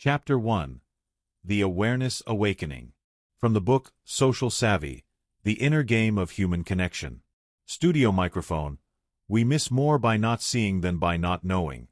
Chapter 1. The Awareness Awakening. From the book Social Savvy, The Inner Game of Human Connection. Studio microphone. We miss more by not seeing than by not knowing.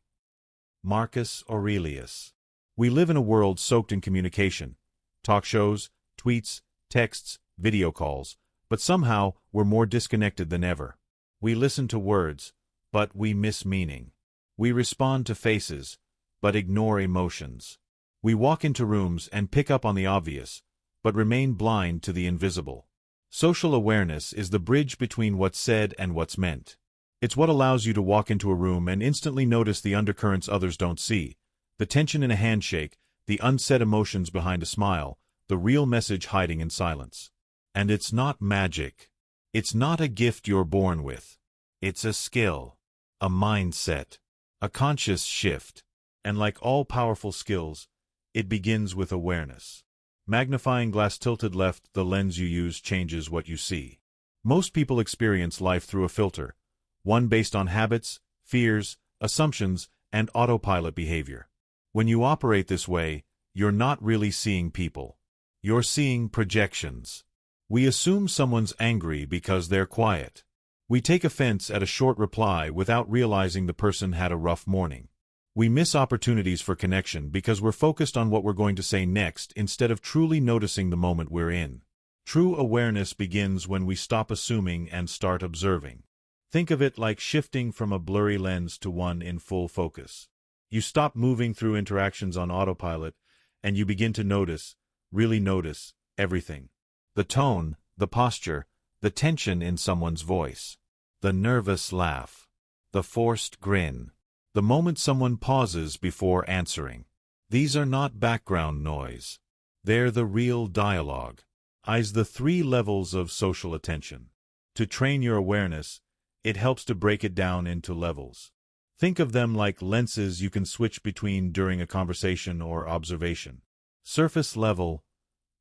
Marcus Aurelius. We live in a world soaked in communication. Talk shows, tweets, texts, video calls, but somehow we're more disconnected than ever. We listen to words, but we miss meaning. We respond to faces, but ignore emotions. We walk into rooms and pick up on the obvious, but remain blind to the invisible. Social awareness is the bridge between what's said and what's meant. It's what allows you to walk into a room and instantly notice the undercurrents others don't see, the tension in a handshake, the unsaid emotions behind a smile, the real message hiding in silence. And it's not magic. It's not a gift you're born with. It's a skill, a mindset, a conscious shift. And like all powerful skills, it begins with awareness. Magnifying glass tilted left, the lens you use changes what you see. Most people experience life through a filter, one based on habits, fears, assumptions, and autopilot behavior. When you operate this way, you're not really seeing people. You're seeing projections. We assume someone's angry because they're quiet. We take offense at a short reply without realizing the person had a rough morning. We miss opportunities for connection because we're focused on what we're going to say next instead of truly noticing the moment we're in. True awareness begins when we stop assuming and start observing. Think of it like shifting from a blurry lens to one in full focus. You stop moving through interactions on autopilot, and you begin to notice, really notice, everything. The tone, the posture, the tension in someone's voice, the nervous laugh, the forced grin, the moment someone pauses before answering. These are not background noise. They're the real dialogue. Eyes the 3 levels of social attention. To train your awareness, it helps to break it down into levels. Think of them like lenses you can switch between during a conversation or observation. Surface level,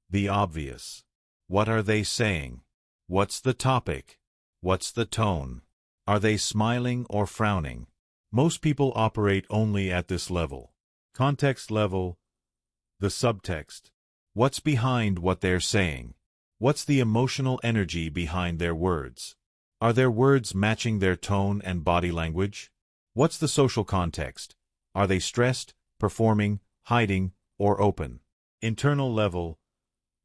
the obvious. What are they saying? What's the topic? What's the tone? Are they smiling or frowning? Most people operate only at this level. Context level, the subtext. What's behind what they're saying? What's the emotional energy behind their words? Are their words matching their tone and body language? What's the social context? Are they stressed, performing, hiding, or open? Internal level,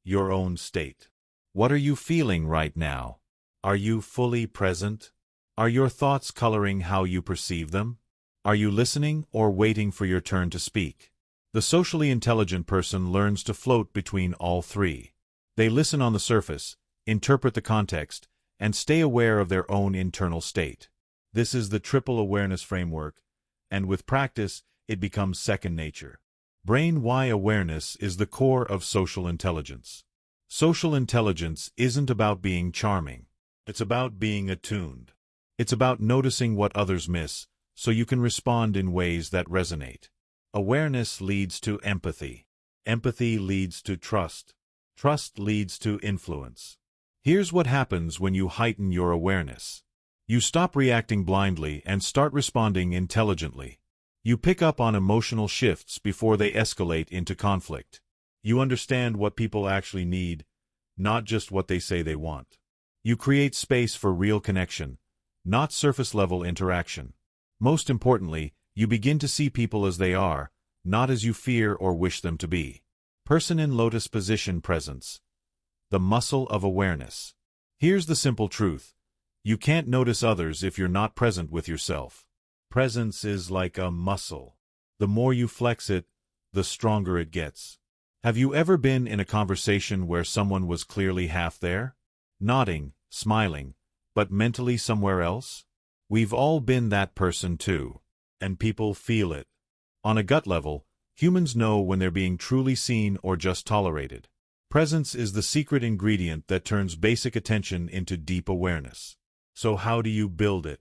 your own state. What are you feeling right now? Are you fully present? Are your thoughts coloring how you perceive them? Are you listening or waiting for your turn to speak? The socially intelligent person learns to float between all 3. They listen on the surface, interpret the context, and stay aware of their own internal state. This is the triple awareness framework, and with practice, it becomes second nature. Brain Y awareness is the core of social intelligence. Social intelligence isn't about being charming. It's about being attuned. It's about noticing what others miss, so you can respond in ways that resonate. Awareness leads to empathy. Empathy leads to trust. Trust leads to influence. Here's what happens when you heighten your awareness. You stop reacting blindly and start responding intelligently. You pick up on emotional shifts before they escalate into conflict. You understand what people actually need, not just what they say they want. You create space for real connection, not surface-level interaction. Most importantly, you begin to see people as they are, not as you fear or wish them to be. Person in lotus position presence. The muscle of awareness. Here's the simple truth. You can't notice others if you're not present with yourself. Presence is like a muscle. The more you flex it, the stronger it gets. Have you ever been in a conversation where someone was clearly half there? Nodding, smiling, but mentally somewhere else? We've all been that person too. And people feel it. On a gut level, humans know when they're being truly seen or just tolerated. Presence is the secret ingredient that turns basic attention into deep awareness. So how do you build it?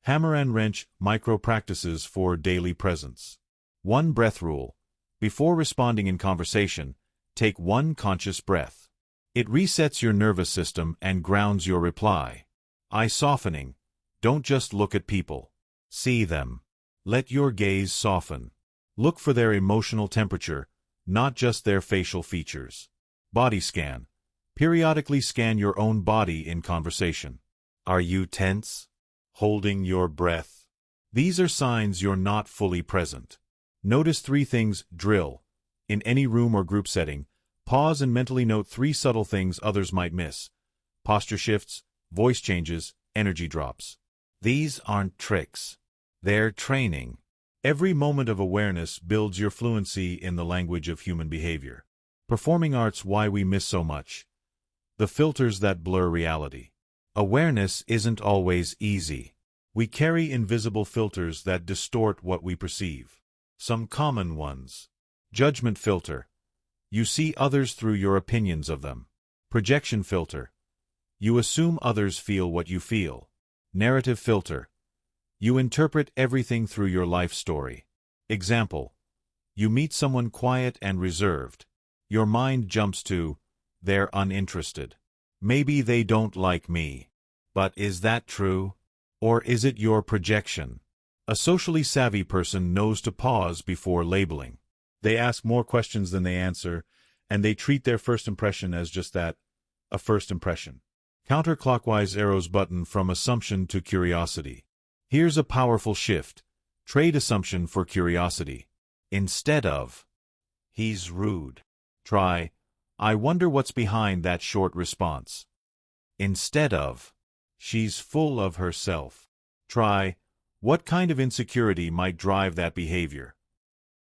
Hammer and wrench micro-practices for daily presence. 1 breath rule. Before responding in conversation, take 1 conscious breath. It resets your nervous system and grounds your reply. Eye softening. Don't just look at people. See them. Let your gaze soften. Look for their emotional temperature, not just their facial features. Body scan. Periodically scan your own body in conversation. Are you tense? Holding your breath? These are signs you're not fully present. Notice 3 things. Drill. In any room or group setting, pause and mentally note 3 subtle things others might miss. Posture shifts, voice changes, energy drops. These aren't tricks. They're training. Every moment of awareness builds your fluency in the language of human behavior. Performing arts. Why we miss so much. The filters that blur reality. Awareness isn't always easy. We carry invisible filters that distort what we perceive. Some common ones. Judgment filter. You see others through your opinions of them. Projection filter. You assume others feel what you feel. Narrative filter. You interpret everything through your life story. Example. You meet someone quiet and reserved. Your mind jumps to, they're uninterested. Maybe they don't like me. But is that true? Or is it your projection? A socially savvy person knows to pause before labeling. They ask more questions than they answer, and they treat their first impression as just that, a first impression. Counterclockwise arrows button from assumption to curiosity. Here's a powerful shift. Trade assumption for curiosity. Instead of, he's rude. Try, I wonder what's behind that short response. Instead of, she's full of herself. Try, what kind of insecurity might drive that behavior?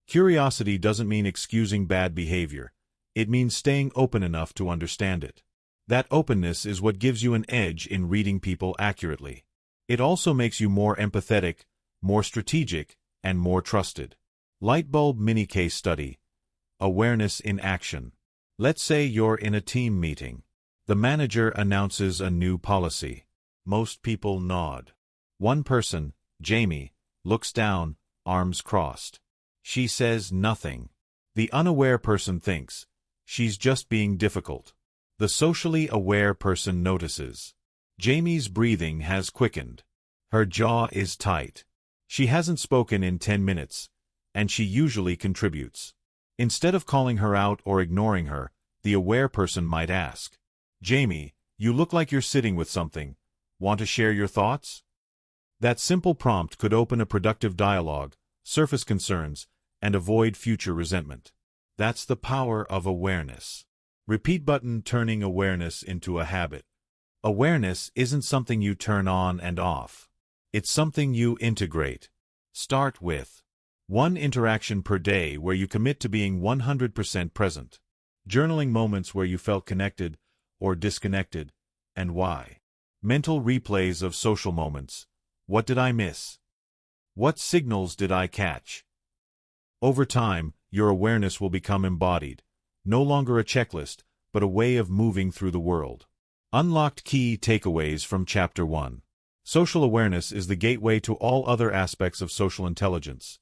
Curiosity doesn't mean excusing bad behavior. It means staying open enough to understand it. That openness is what gives you an edge in reading people accurately. It also makes you more empathetic, more strategic, and more trusted. Lightbulb mini case study. Awareness in action. Let's say you're in a team meeting. The manager announces a new policy. Most people nod. One person, Jamie, looks down, arms crossed. She says nothing. The unaware person thinks, she's just being difficult. The socially aware person notices. Jamie's breathing has quickened. Her jaw is tight. She hasn't spoken in 10 minutes, and she usually contributes. Instead of calling her out or ignoring her, the aware person might ask, Jamie, you look like you're sitting with something. Want to share your thoughts? That simple prompt could open a productive dialogue, surface concerns, and avoid future resentment. That's the power of awareness. Repeat button turning awareness into a habit. Awareness isn't something you turn on and off. It's something you integrate. Start with 1 interaction per day where you commit to being 100% present. Journaling moments where you felt connected or disconnected, and why. Mental replays of social moments. What did I miss? What signals did I catch? Over time, your awareness will become embodied, no longer a checklist, but a way of moving through the world. Unlocked key takeaways from Chapter 1. Social awareness is the gateway to all other aspects of social intelligence.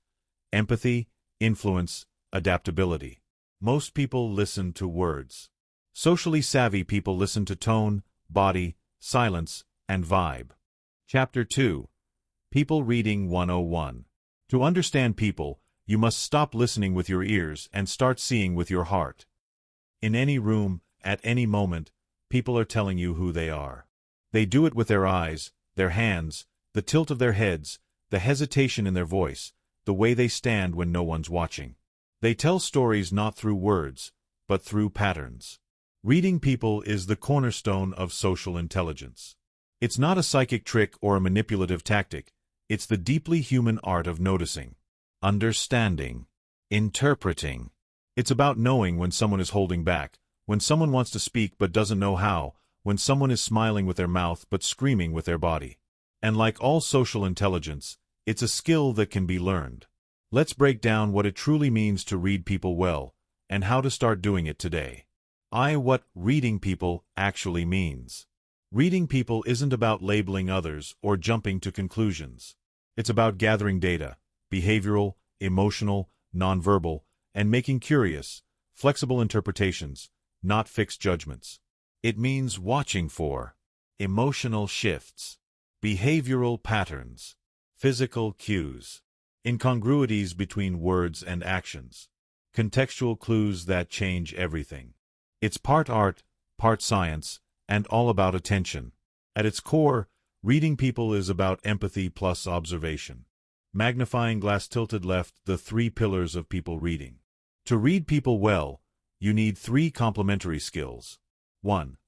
Empathy, influence, adaptability. Most people listen to words. Socially savvy people listen to tone, body, silence, and vibe. Chapter 2. People Reading 101. To understand people, you must stop listening with your ears and start seeing with your heart. In any room, at any moment, people are telling you who they are. They do it with their eyes, their hands, the tilt of their heads, the hesitation in their voice, the way they stand when no one's watching. They tell stories not through words, but through patterns. Reading people is the cornerstone of social intelligence. It's not a psychic trick or a manipulative tactic. It's the deeply human art of noticing, understanding, interpreting. It's about knowing when someone is holding back, when someone wants to speak but doesn't know how, when someone is smiling with their mouth but screaming with their body. And like all social intelligence, it's a skill that can be learned. Let's break down what it truly means to read people well, and how to start doing it today. What reading people actually means. Reading people isn't about labeling others or jumping to conclusions. It's about gathering data, behavioral, emotional, nonverbal, and making curious, flexible interpretations, not fixed judgments. It means watching for emotional shifts, behavioral patterns, physical cues, incongruities between words and actions, contextual clues that change everything. It's part art, part science, and all about attention. At its core, reading people is about empathy plus observation. Magnifying glass tilted left, the three pillars of people reading. To read people well, you need three complementary skills. 1.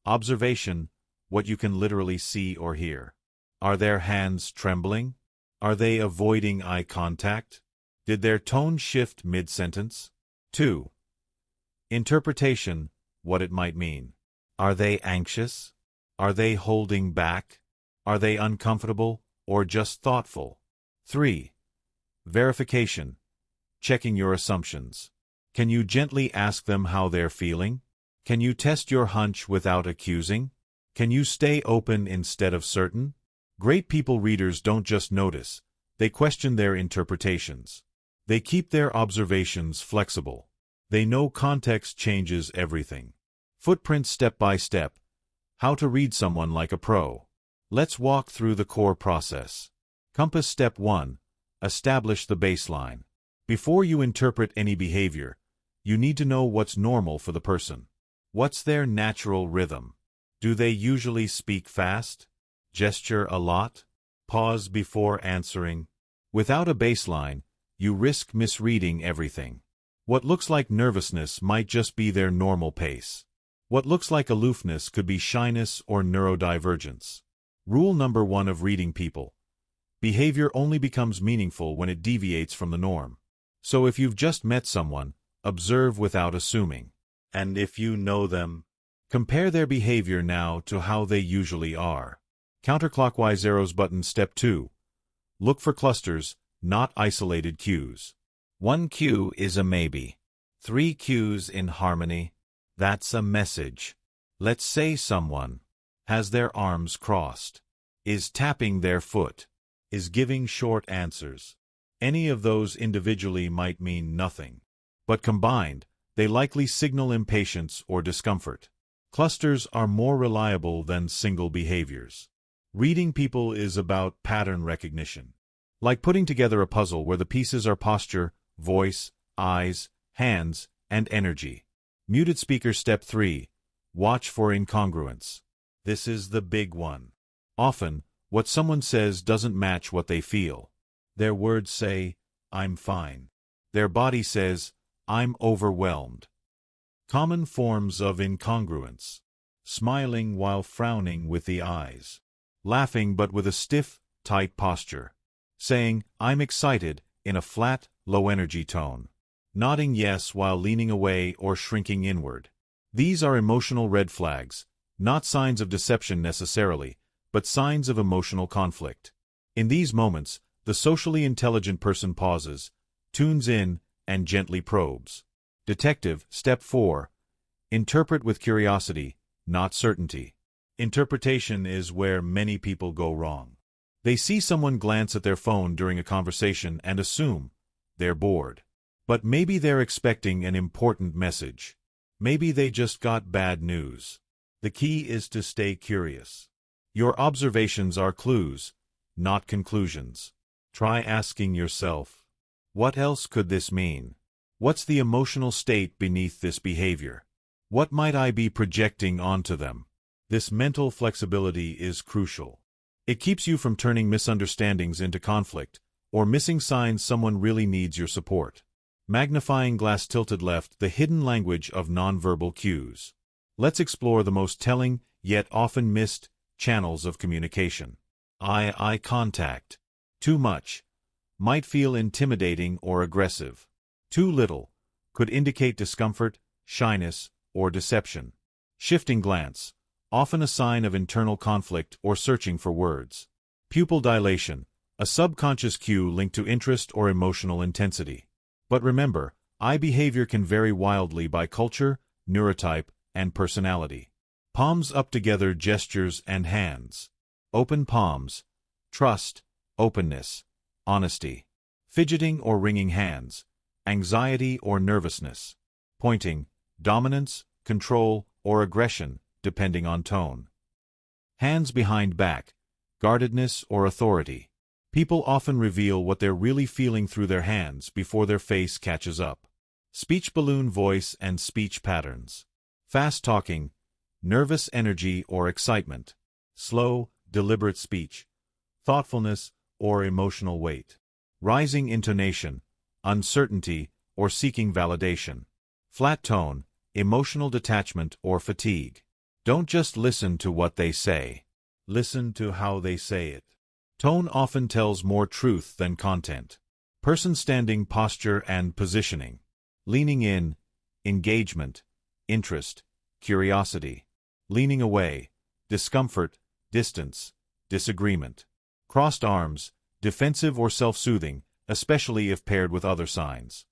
Observation, what you can literally see or hear. Are their hands trembling? Are they avoiding eye contact? Did their tone shift mid-sentence? 2. Interpretation, what it might mean. Are they anxious? Are they holding back? Are they uncomfortable or just thoughtful? 3. Verification, checking your assumptions. Can you gently ask them how they're feeling? Can you test your hunch without accusing? Can you stay open instead of certain? Great people readers don't just notice, they question their interpretations. They keep their observations flexible. They know context changes everything. Footprints step by step. How to read someone like a pro. Let's walk through the core process. Compass step 1. Establish the baseline. Before you interpret any behavior, you need to know what's normal for the person. What's their natural rhythm? Do they usually speak fast? Gesture a lot? Pause before answering? Without a baseline, you risk misreading everything. What looks like nervousness might just be their normal pace. What looks like aloofness could be shyness or neurodivergence. Rule number 1 of reading people. Behavior only becomes meaningful when it deviates from the norm. So if you've just met someone, observe without assuming. And if you know them, compare their behavior now to how they usually are. Counterclockwise arrows button step 2. Look for clusters, not isolated cues. 1 cue is a maybe. 3 cues in harmony. That's a message. Let's say someone has their arms crossed, is tapping their foot, is giving short answers. Any of those individually might mean nothing, but combined, they likely signal impatience or discomfort. Clusters are more reliable than single behaviors. Reading people is about pattern recognition. Like putting together a puzzle where the pieces are posture, voice, eyes, hands, and energy. Muted speaker step 3. Watch for incongruence. This is the big one. Often, what someone says doesn't match what they feel. Their words say, "I'm fine." Their body says, "I'm overwhelmed." Common forms of incongruence. Smiling while frowning with the eyes. Laughing but with a stiff, tight posture. Saying, "I'm excited," in a flat, low-energy tone. Nodding yes while leaning away or shrinking inward. These are emotional red flags, not signs of deception necessarily, but signs of emotional conflict. In these moments, the socially intelligent person pauses, tunes in, and gently probes. Detective, step 4. Interpret with curiosity, not certainty. Interpretation is where many people go wrong. They see someone glance at their phone during a conversation and assume they're bored. But maybe they're expecting an important message. Maybe they just got bad news. The key is to stay curious. Your observations are clues, not conclusions. Try asking yourself, what else could this mean? What's the emotional state beneath this behavior? What might I be projecting onto them? This mental flexibility is crucial. It keeps you from turning misunderstandings into conflict, or missing signs someone really needs your support. Magnifying glass tilted left, the hidden language of nonverbal cues. Let's explore the most telling, yet often missed, channels of communication. Eye contact. Too much. Might feel intimidating or aggressive. Too little. Could indicate discomfort, shyness, or deception. Shifting glance. Often a sign of internal conflict or searching for words. Pupil dilation. A subconscious cue linked to interest or emotional intensity. But remember, eye behavior can vary wildly by culture, neurotype, and personality. Palms up together, gestures and hands. Open palms. Trust, openness, honesty. Fidgeting or wringing hands. Anxiety or nervousness. Pointing, dominance, control, or aggression, depending on tone. Hands behind back. Guardedness or authority. People often reveal what they're really feeling through their hands before their face catches up. Speech balloon voice and speech patterns. Fast talking, nervous energy or excitement. Slow, deliberate speech, thoughtfulness or emotional weight. Rising intonation, uncertainty or seeking validation. Flat tone, emotional detachment or fatigue. Don't just listen to what they say. Listen to how they say it. Tone often tells more truth than content. Person standing posture and positioning. Leaning in, engagement, interest, curiosity. Leaning away, discomfort, distance, disagreement. Crossed arms, defensive or self-soothing, especially if paired with other signs.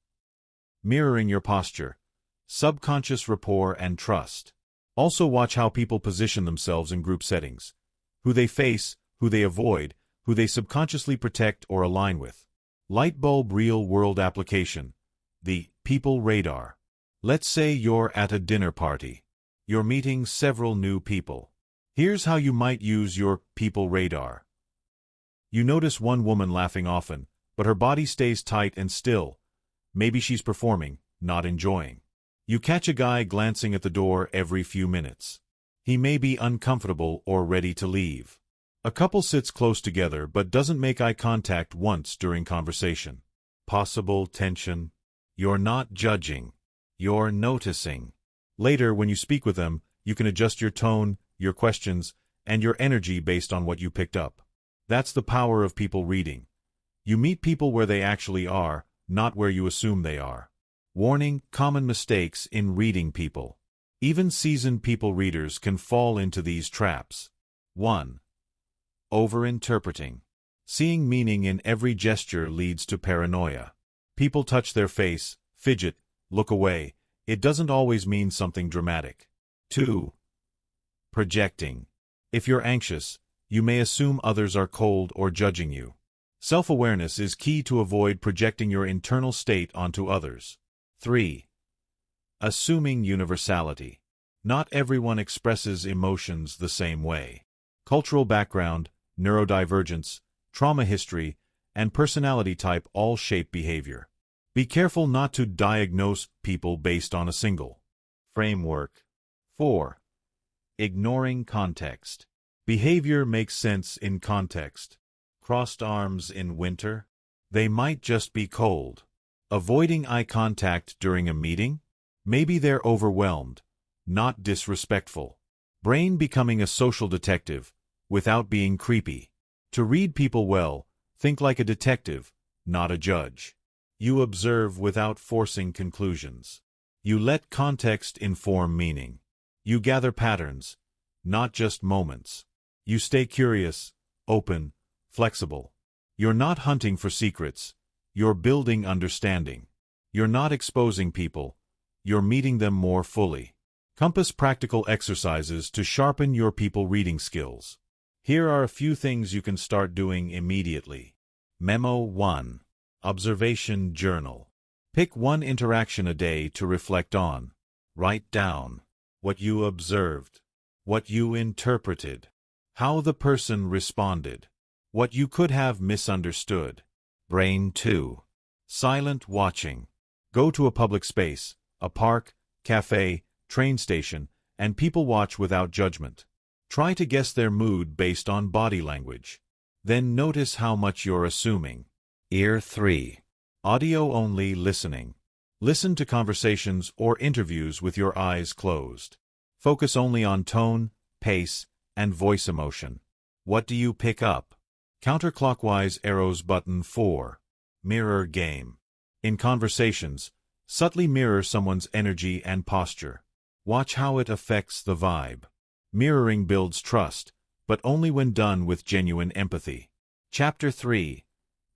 Mirroring your posture, subconscious rapport and trust. Also watch how people position themselves in group settings. Who they face, who they avoid, who they subconsciously protect or align with. Light bulb real-world application. The people radar. Let's say you're at a dinner party. You're meeting several new people. Here's how you might use your people radar. You notice one woman laughing often, but her body stays tight and still. Maybe she's performing, not enjoying. You catch a guy glancing at the door every few minutes. He may be uncomfortable or ready to leave. A couple sits close together but doesn't make eye contact once during conversation. Possible tension. You're not judging. You're noticing. Later, when you speak with them, you can adjust your tone, your questions, and your energy based on what you picked up. That's the power of people reading. You meet people where they actually are, not where you assume they are. Warning: common mistakes in reading people. Even seasoned people readers can fall into these traps. 1. Over-interpreting. Seeing meaning in every gesture leads to paranoia. People touch their face, fidget, look away. It doesn't always mean something dramatic. 2. Projecting. If you're anxious, you may assume others are cold or judging you. Self-awareness is key to avoid projecting your internal state onto others. 3. Assuming universality. Not everyone expresses emotions the same way. Cultural background, neurodivergence, trauma history, and personality type all shape behavior. Be careful not to diagnose people based on a single framework. 4. Ignoring context. Behavior makes sense in context. Crossed arms in winter? They might just be cold. Avoiding eye contact during a meeting? Maybe they're overwhelmed, not disrespectful. Brain becoming a social detective, without being creepy. To read people well, think like a detective, not a judge. You observe without forcing conclusions. You let context inform meaning. You gather patterns, not just moments. You stay curious, open, flexible. You're not hunting for secrets. You're building understanding. You're not exposing people. You're meeting them more fully. Compass practical exercises to sharpen your people reading skills. Here are a few things you can start doing immediately. Memo 1. Observation Journal. Pick one interaction a day to reflect on. Write down what you observed, what you interpreted, how the person responded, what you could have misunderstood. Brain 2. Silent watching. Go to a public space, a park, cafe, train station, and people watch without judgment. Try to guess their mood based on body language. Then notice how much you're assuming. Ear 3. Audio-only listening. Listen to conversations or interviews with your eyes closed. Focus only on tone, pace, and voice emotion. What do you pick up? Counterclockwise arrows. Button 4. Mirror game. In conversations, subtly mirror someone's energy and posture. Watch how it affects the vibe. Mirroring builds trust, but only when done with genuine empathy. Chapter 3.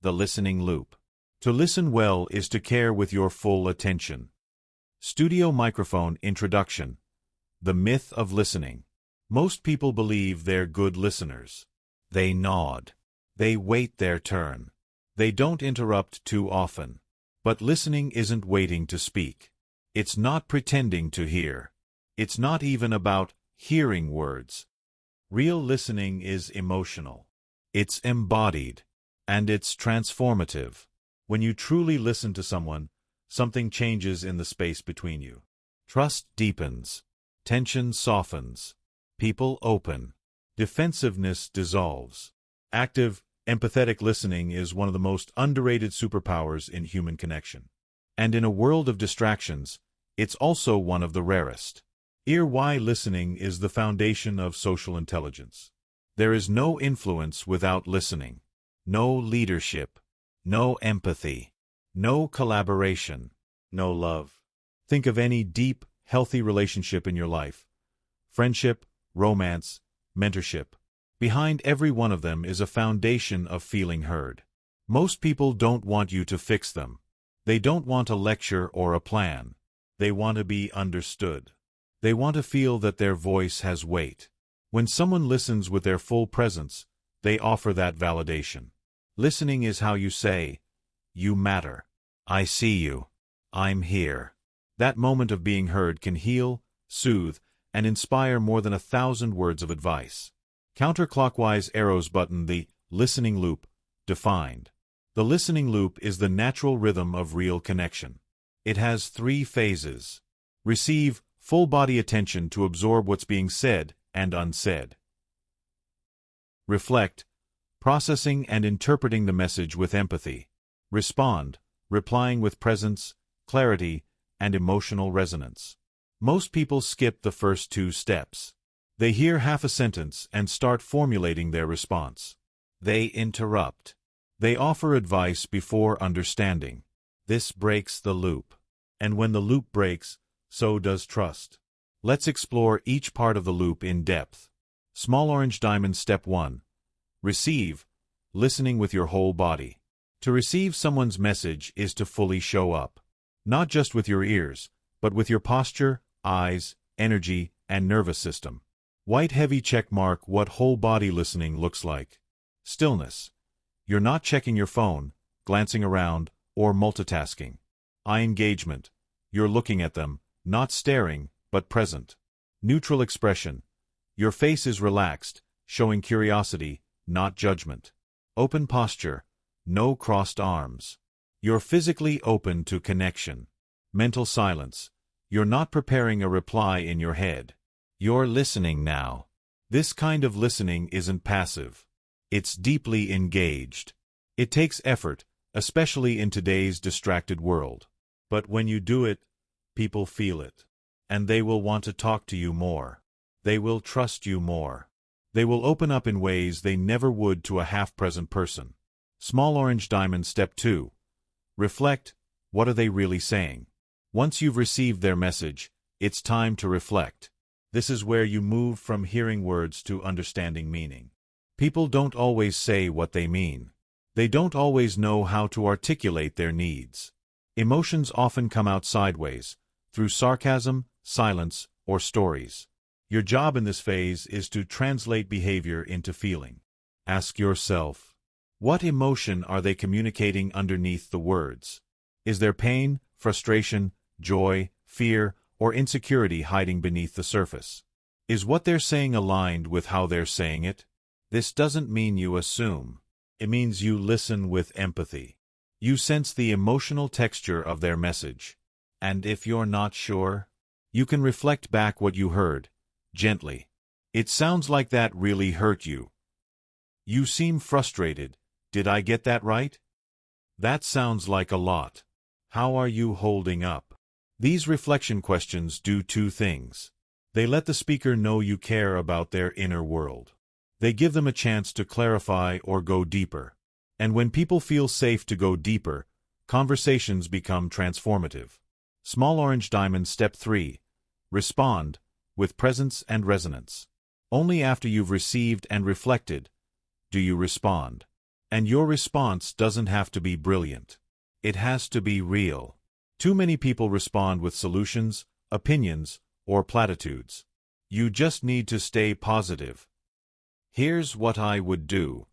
The listening loop. To listen well is to care with your full attention. Studio microphone introduction. The myth of listening. Most people believe they're good listeners. They nod. They wait their turn. They don't interrupt too often. But listening isn't waiting to speak. It's not pretending to hear. It's not even about hearing words. Real listening is emotional. It's embodied. And it's transformative. When you truly listen to someone, something changes in the space between you. Trust deepens. Tension softens. People open. Defensiveness dissolves. Active, empathetic listening is one of the most underrated superpowers in human connection. And in a world of distractions, it's also one of the rarest. Ear-wide listening is the foundation of social intelligence. There is no influence without listening. No leadership. No empathy. No collaboration. No love. Think of any deep, healthy relationship in your life. Friendship, romance, mentorship. Behind every one of them is a foundation of feeling heard. Most people don't want you to fix them. They don't want a lecture or a plan. They want to be understood. They want to feel that their voice has weight. When someone listens with their full presence, they offer that validation. Listening is how you say, "You matter. I see you. I'm here." That moment of being heard can heal, soothe, and inspire more than 1,000 words of advice. Counterclockwise arrows button the listening loop, defined. The listening loop is the natural rhythm of real connection. It has 3 phases. Receive, full body attention to absorb what's being said and unsaid. Reflect, processing and interpreting the message with empathy. Respond, replying with presence, clarity, and emotional resonance. Most people skip the first 2 steps. They hear half a sentence and start formulating their response. They interrupt. They offer advice before understanding. This breaks the loop. And when the loop breaks, so does trust. Let's explore each part of the loop in depth. Small orange diamond step 1. Receive, listening with your whole body. To receive someone's message is to fully show up. Not just with your ears, but with your posture, eyes, energy, and nervous system. White heavy check mark what whole body listening looks like. Stillness. You're not checking your phone, glancing around, or multitasking. Eye engagement. You're looking at them, not staring, but present. Neutral expression. Your face is relaxed, showing curiosity, not judgment. Open posture. No crossed arms. You're physically open to connection. Mental silence. You're not preparing a reply in your head. You're listening now. This kind of listening isn't passive. It's deeply engaged. It takes effort, especially in today's distracted world. But when you do it, people feel it. And they will want to talk to you more. They will trust you more. They will open up in ways they never would to a half-present person. Small orange diamond step 2. Reflect, what are they really saying? Once you've received their message, it's time to reflect. This is where you move from hearing words to understanding meaning. People don't always say what they mean. They don't always know how to articulate their needs. Emotions often come out sideways, through sarcasm, silence, or stories. Your job in this phase is to translate behavior into feeling. Ask yourself, what emotion are they communicating underneath the words? Is there pain, frustration, joy, fear, or insecurity hiding beneath the surface? Is what they're saying aligned with how they're saying it? This doesn't mean you assume. It means you listen with empathy. You sense the emotional texture of their message. And if you're not sure, you can reflect back what you heard, gently. It sounds like that really hurt you. You seem frustrated. Did I get that right? That sounds like a lot. How are you holding up? These reflection questions do 2 things. They let the speaker know you care about their inner world. They give them a chance to clarify or go deeper. And when people feel safe to go deeper, conversations become transformative. Small orange diamond step 3. Respond, with presence and resonance. Only after you've received and reflected do you respond. And your response doesn't have to be brilliant. It has to be real. Too many people respond with solutions, opinions, or platitudes. You just need to stay positive. Here's what I would do.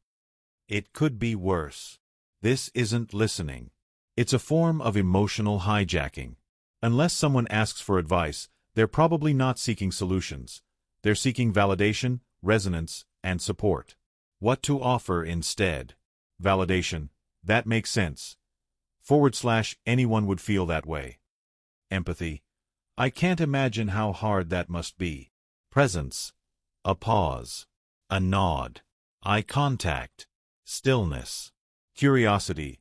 It could be worse. This isn't listening. It's a form of emotional hijacking. Unless someone asks for advice, they're probably not seeking solutions. They're seeking validation, resonance, and support. What to offer instead? Validation. That makes sense. Anyone would feel that way. Empathy. I can't imagine how hard that must be. Presence. A pause. A nod. Eye contact. Stillness. Curiosity.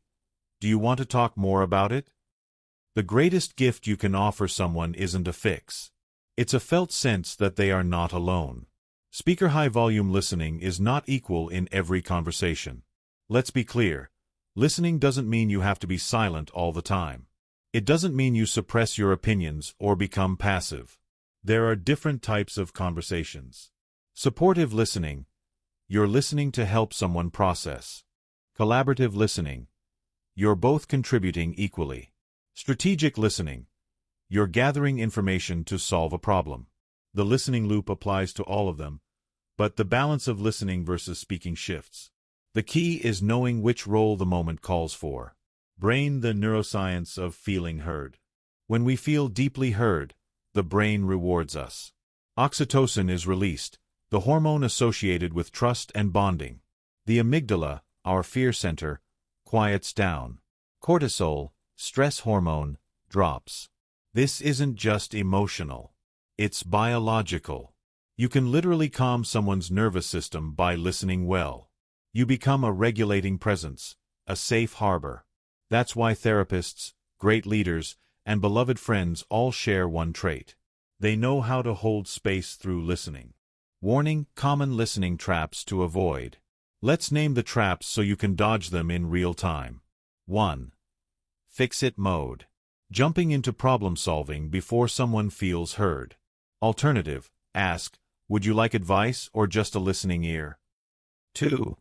Do you want to talk more about it? The greatest gift you can offer someone isn't a fix. It's a felt sense that they are not alone. Speaker high-volume listening is not equal in every conversation. Let's be clear. Listening doesn't mean you have to be silent all the time. It doesn't mean you suppress your opinions or become passive. There are different types of conversations. Supportive listening. You're listening to help someone process. Collaborative listening. You're both contributing equally. Strategic listening. You're gathering information to solve a problem. The listening loop applies to all of them, but the balance of listening versus speaking shifts. The key is knowing which role the moment calls for. Brain, the neuroscience of feeling heard. When we feel deeply heard, the brain rewards us. Oxytocin is released, the hormone associated with trust and bonding. The amygdala, our fear center, quiets down. Cortisol, stress hormone, drops. This isn't just emotional. It's biological. You can literally calm someone's nervous system by listening well. You become a regulating presence, a safe harbor. That's why therapists, great leaders, and beloved friends all share one trait. They know how to hold space through listening. Warning: common listening traps to avoid. Let's name the traps so you can dodge them in real time. 1. Fix-it mode. Jumping into problem-solving before someone feels heard. Alternative: ask, would you like advice or just a listening ear? 2.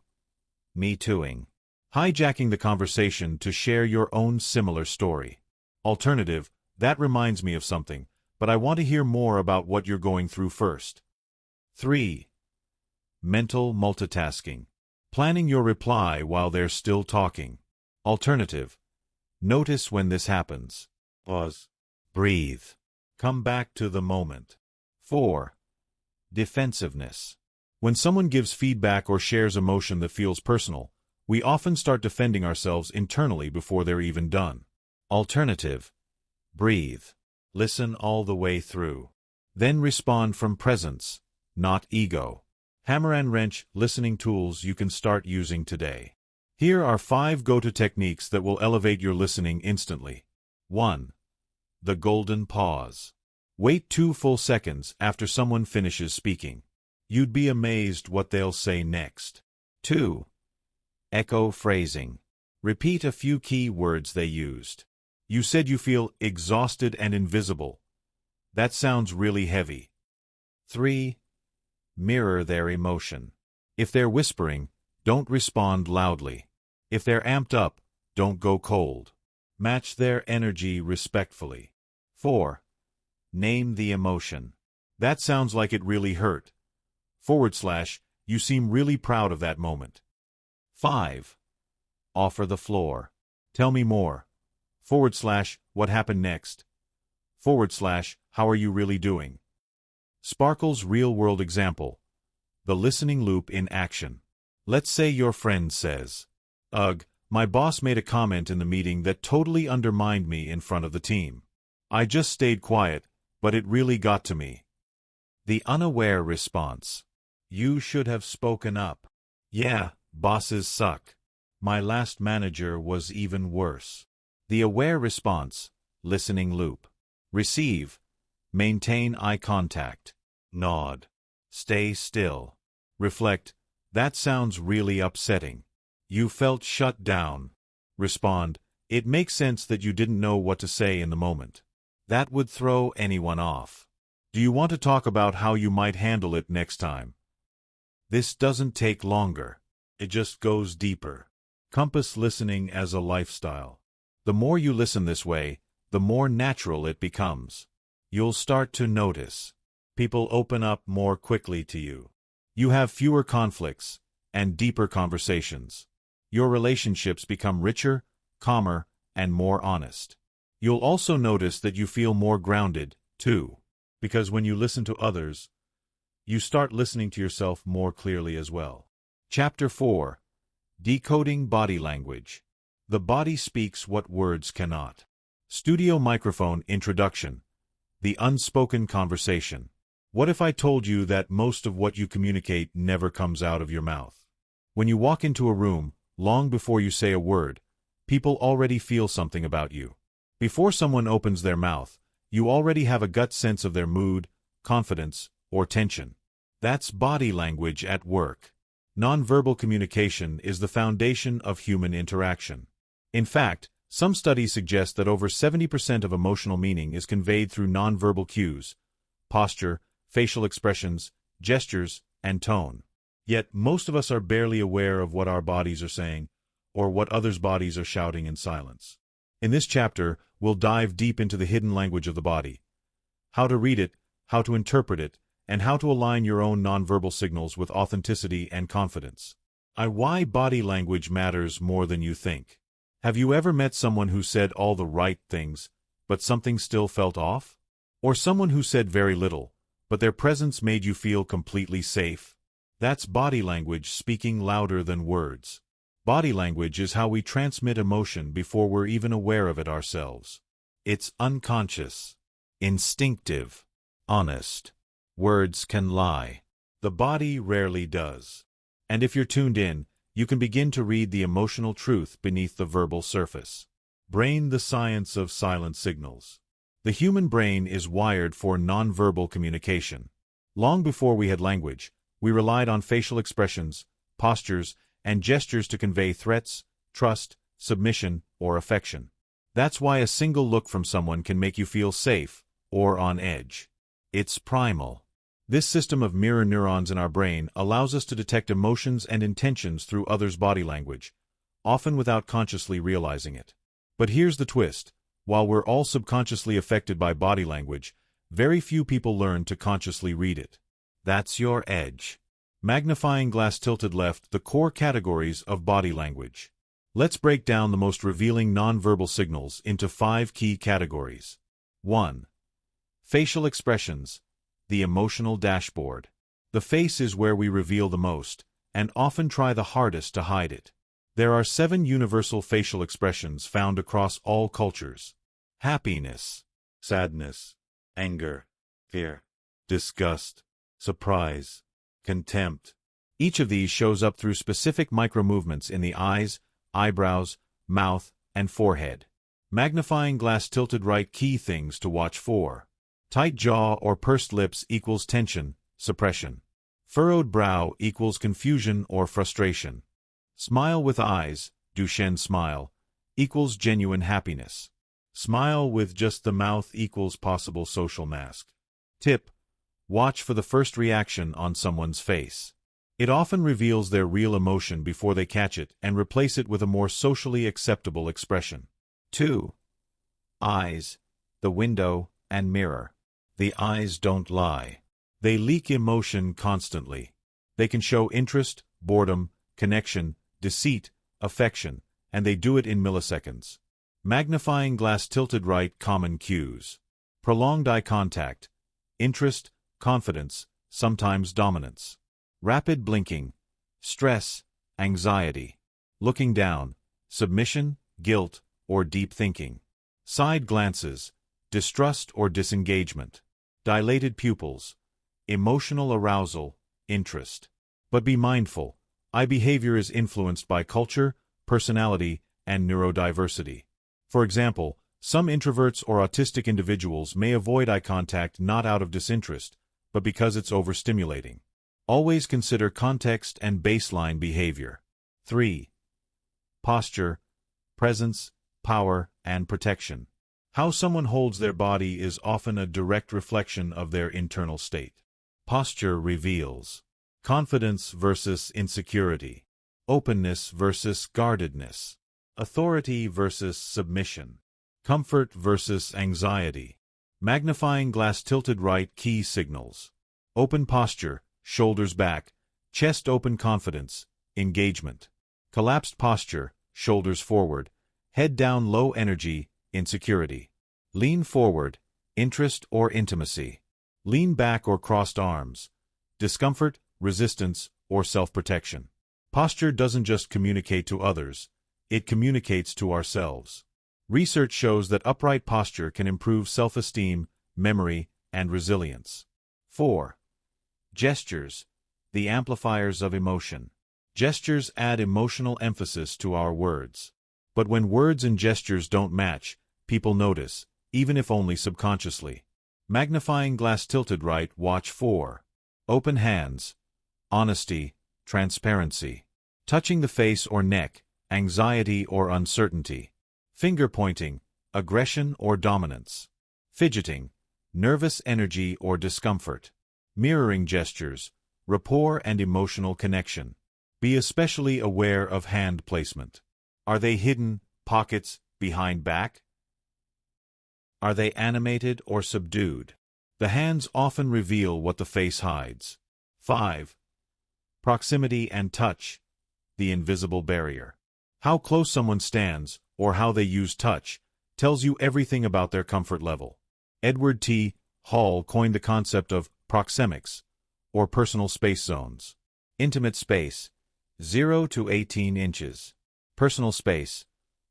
Me-tooing. Hijacking the conversation to share your own similar story. Alternative: that reminds me of something, but I want to hear more about what you're going through first. 3. Mental multitasking. Planning your reply while they're still talking. Alternative: notice when this happens. Pause. Breathe. Come back to the moment. 4. Defensiveness. When someone gives feedback or shares emotion that feels personal, we often start defending ourselves internally before they're even done. Alternative: breathe. Listen all the way through. Then respond from presence, not ego. Hammer and wrench listening tools you can start using today. Here are 5 go-to techniques that will elevate your listening instantly. 1. The golden pause. Wait 2 full seconds after someone finishes speaking. You'd be amazed what they'll say next. 2. Echo phrasing. Repeat a few key words they used. You said you feel exhausted and invisible. That sounds really heavy. 3. Mirror their emotion. If they're whispering, don't respond loudly. If they're amped up, don't go cold. Match their energy respectfully. 4. Name the emotion. That sounds like it really hurt. / you seem really proud of that moment. 5. Offer the floor. Tell me more. / what happened next? / how are you really doing? Sparkle's real-world example. The listening loop in action. Let's say your friend says, "Ugh, my boss made a comment in the meeting that totally undermined me in front of the team. I just stayed quiet, but it really got to me." The unaware response. You should have spoken up. Yeah, bosses suck. My last manager was even worse. The aware response. Listening loop. Receive. Maintain eye contact. Nod. Stay still. Reflect. That sounds really upsetting. You felt shut down. Respond. It makes sense that you didn't know what to say in the moment. That would throw anyone off. Do you want to talk about how you might handle it next time? This doesn't take longer. It just goes deeper. Compass listening as a lifestyle. The more you listen this way, the more natural it becomes. You'll start to notice. People open up more quickly to you. You have fewer conflicts and deeper conversations. Your relationships become richer, calmer, and more honest. You'll also notice that you feel more grounded, too, because when you listen to others, you start listening to yourself more clearly as well. Chapter 4. Decoding Body Language. The body speaks what words cannot. Studio microphone introduction. The unspoken conversation. What if I told you that most of what you communicate never comes out of your mouth? When you walk into a room, long before you say a word, people already feel something about you. Before someone opens their mouth, you already have a gut sense of their mood, confidence, or tension. That's body language at work. Nonverbal communication is the foundation of human interaction. In fact, some studies suggest that over 70% of emotional meaning is conveyed through nonverbal cues, posture, facial expressions, gestures, and tone. Yet most of us are barely aware of what our bodies are saying, or what others' bodies are shouting in silence. In this chapter, we'll dive deep into the hidden language of the body. How to read it, how to interpret it, and how to align your own nonverbal signals with authenticity and confidence. Why body language matters more than you think. Have you ever met someone who said all the right things, but something still felt off? Or someone who said very little, but their presence made you feel completely safe? That's body language speaking louder than words. Body language is how we transmit emotion before we're even aware of it ourselves. It's unconscious, instinctive, honest. Words can lie. The body rarely does. And if you're tuned in, you can begin to read the emotional truth beneath the verbal surface. Brain, the science of silent signals. The human brain is wired for nonverbal communication. Long before we had language, we relied on facial expressions, postures, and gestures to convey threats, trust, submission, or affection. That's why a single look from someone can make you feel safe or on edge. It's primal. This system of mirror neurons in our brain allows us to detect emotions and intentions through others' body language, often without consciously realizing it. But here's the twist. While we're all subconsciously affected by body language, very few people learn to consciously read it. That's your edge. Magnifying glass tilted left, the core categories of body language. Let's break down the most revealing nonverbal signals into 5 key categories. 1. Facial expressions. The emotional dashboard. The face is where we reveal the most, and often try the hardest to hide it. There are 7 universal facial expressions found across all cultures. Happiness, sadness, anger, fear, disgust, surprise, contempt. Each of these shows up through specific micro-movements in the eyes, eyebrows, mouth, and forehead. Magnifying glass tilted right, key things to watch for. Tight jaw or pursed lips equals tension, suppression. Furrowed brow equals confusion or frustration. Smile with eyes, Duchenne smile, equals genuine happiness. Smile with just the mouth equals possible social mask. Tip: watch for the first reaction on someone's face. It often reveals their real emotion before they catch it and replace it with a more socially acceptable expression. 2. Eyes, the window and mirror. The eyes don't lie. They leak emotion constantly. They can show interest, boredom, connection, deceit, affection, and they do it in milliseconds. Magnifying glass tilted right, common cues. Prolonged eye contact, interest, confidence, sometimes dominance. Rapid blinking, stress, anxiety. Looking down, submission, guilt, or deep thinking. Side glances, distrust or disengagement. Dilated pupils, emotional arousal, interest. But be mindful, eye behavior is influenced by culture, personality, and neurodiversity. For example, some introverts or autistic individuals may avoid eye contact not out of disinterest, but because it's overstimulating. Always consider context and baseline behavior. 3. Posture, presence, power, and protection. How someone holds their body is often a direct reflection of their internal state. Posture reveals confidence versus insecurity, openness versus guardedness, authority versus submission, comfort versus anxiety. Magnifying glass tilted right, key signals. Open posture, shoulders back, chest open, confidence, engagement. Collapsed posture, shoulders forward, head down, low energy, insecurity. Lean forward, interest or intimacy. Lean back or crossed arms, discomfort, resistance, or self-protection. Posture doesn't just communicate to others, it communicates to ourselves. Research shows that upright posture can improve self-esteem, memory, and resilience. 4. Gestures, the amplifiers of emotion. Gestures add emotional emphasis to our words. But when words and gestures don't match, people notice, even if only subconsciously. Magnifying glass tilted right, watch 4. Open hands, honesty, transparency. Touching the face or neck, anxiety or uncertainty. Finger pointing, aggression or dominance. Fidgeting, nervous energy or discomfort. Mirroring gestures, rapport and emotional connection. Be especially aware of hand placement. Are they hidden, pockets, behind back? Are they animated or subdued? The hands often reveal what the face hides. 5. Proximity and touch, the invisible barrier. How close someone stands, or how they use touch, tells you everything about their comfort level. Edward T. Hall coined the concept of proxemics, or personal space zones. Intimate space, 0 to 18 inches. Personal space,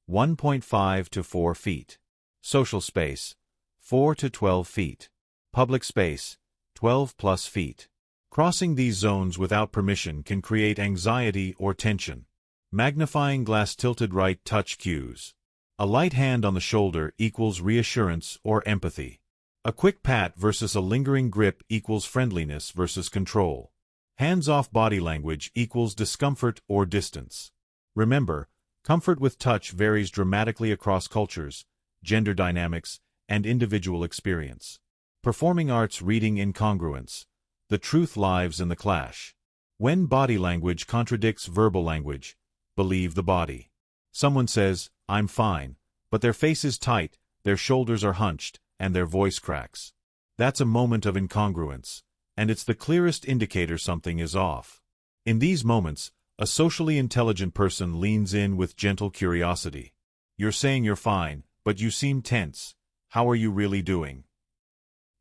1.5 to 4 feet. Social space, 4 to 12 feet. Public space, 12 plus feet. Crossing these zones without permission can create anxiety or tension. Magnifying glass tilted right touch cues. A light hand on the shoulder equals reassurance or empathy. A quick pat versus a lingering grip equals friendliness versus control. Hands-off body language equals discomfort or distance. Remember, comfort with touch varies dramatically across cultures, gender dynamics, and individual experience. Performing arts reading incongruence. The truth lies in the clash. When body language contradicts verbal language, believe the body. Someone says, "I'm fine," but their face is tight, their shoulders are hunched, and their voice cracks. That's a moment of incongruence, and it's the clearest indicator something is off. In these moments, a socially intelligent person leans in with gentle curiosity. You're saying you're fine, but you seem tense. How are you really doing?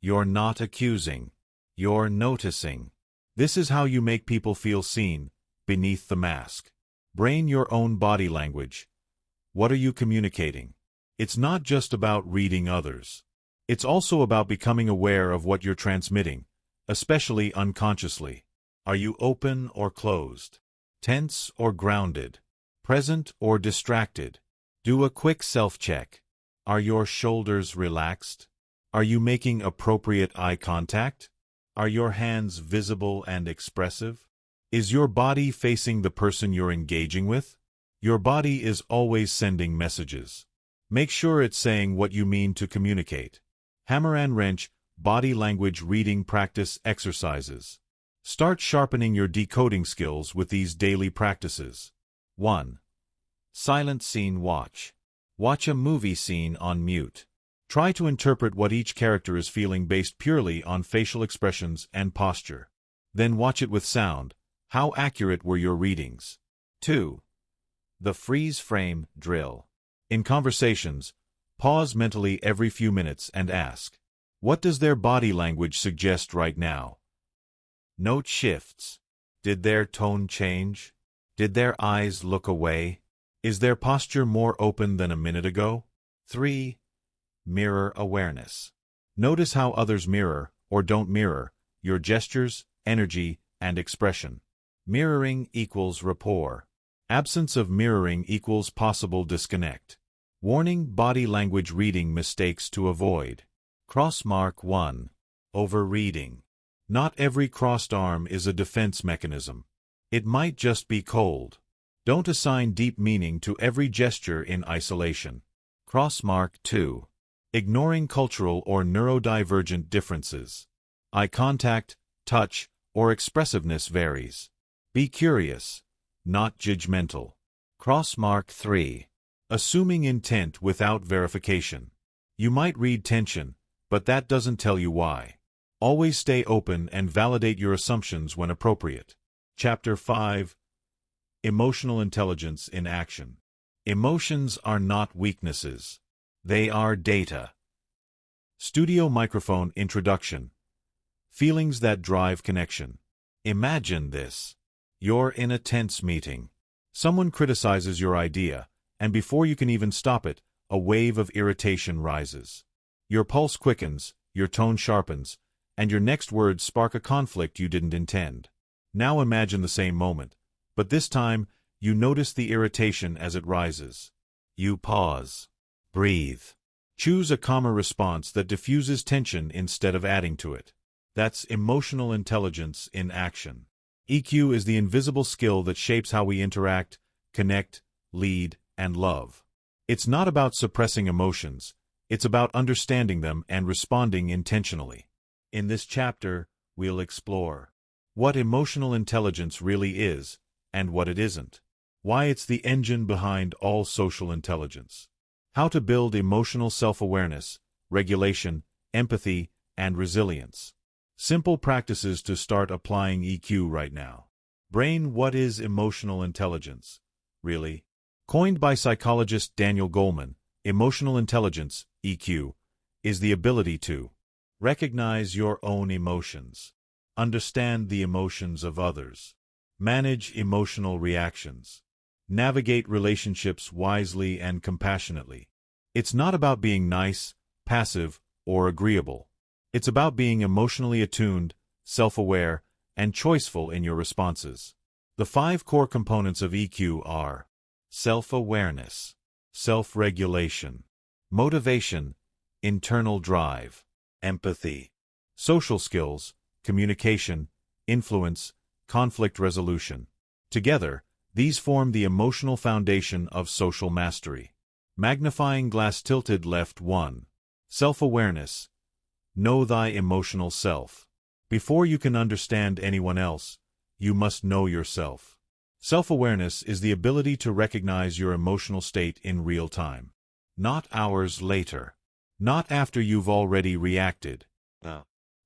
You're not accusing. You're noticing. This is how you make people feel seen, beneath the mask. Brain your own body language. What are you communicating? It's not just about reading others. It's also about becoming aware of what you're transmitting, especially unconsciously. Are you open or closed? Tense or grounded? Present or distracted? Do a quick self-check. Are your shoulders relaxed? Are you making appropriate eye contact? Are your hands visible and expressive? Is your body facing the person you're engaging with? Your body is always sending messages. Make sure it's saying what you mean to communicate. Hammer and wrench, body language reading practice exercises. Start sharpening your decoding skills with these daily practices. 1. Silent scene watch. Watch a movie scene on mute. Try to interpret what each character is feeling based purely on facial expressions and posture. Then watch it with sound. How accurate were your readings? 2. The freeze frame drill. In conversations, pause mentally every few minutes and ask, what does their body language suggest right now? Note shifts. Did their tone change? Did their eyes look away? Is their posture more open than a minute ago? 3. Mirror awareness. Notice how others mirror, or don't mirror, your gestures, energy, and expression. Mirroring equals rapport. Absence of mirroring equals possible disconnect. Warning: body language reading mistakes to avoid. Crossmark 1. Overreading. Not every crossed arm is a defense mechanism. It might just be cold. Don't assign deep meaning to every gesture in isolation. Crossmark 2. Ignoring cultural or neurodivergent differences. Eye contact, touch, or expressiveness varies. Be curious, not judgmental. Crossmark 3. Assuming intent without verification. You might read tension, but that doesn't tell you why. Always stay open and validate your assumptions when appropriate. Chapter 5. Emotional Intelligence in Action. Emotions are not weaknesses. They are data. Studio microphone introduction. Feelings that drive connection. Imagine this. You're in a tense meeting. Someone criticizes your idea, and before you can even stop it, a wave of irritation rises. Your pulse quickens, your tone sharpens, and your next words spark a conflict you didn't intend. Now imagine the same moment, but this time, you notice the irritation as it rises. You pause. Breathe. Choose a calmer response that diffuses tension instead of adding to it. That's emotional intelligence in action. EQ is the invisible skill that shapes how we interact, connect, lead, and love. It's not about suppressing emotions, it's about understanding them and responding intentionally. In this chapter, we'll explore what emotional intelligence really is and what it isn't, why it's the engine behind all social intelligence, how to build emotional self-awareness, regulation, empathy, and resilience. Simple practices to start applying EQ right now. Brain, what is emotional intelligence, really? Coined by psychologist Daniel Goleman, emotional intelligence, EQ, is the ability to recognize your own emotions, understand the emotions of others, manage emotional reactions, navigate relationships wisely and compassionately. It's not about being nice, passive, or agreeable. It's about being emotionally attuned, self-aware, and choiceful in your responses. The 5 core components of EQ are self-awareness, self-regulation, motivation, internal drive, empathy, social skills, communication, influence, conflict resolution. Together, these form the emotional foundation of social mastery. Magnifying glass tilted left 1. Self-awareness. Know thy emotional self. Before you can understand anyone else, you must know yourself. Self-awareness is the ability to recognize your emotional state in real time. Not hours later. Not after you've already reacted.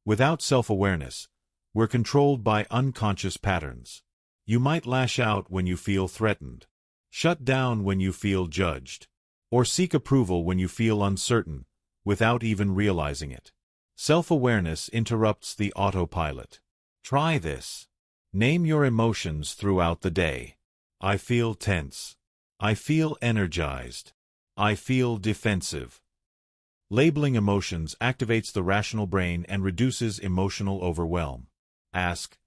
Without self-awareness, we're controlled by unconscious patterns. You might lash out when you feel threatened, shut down when you feel judged, or seek approval when you feel uncertain, without even realizing it. Self-awareness interrupts the autopilot. Try this. Name your emotions throughout the day. I feel tense. I feel energized. I feel defensive. Labeling emotions activates the rational brain and reduces emotional overwhelm. Ask,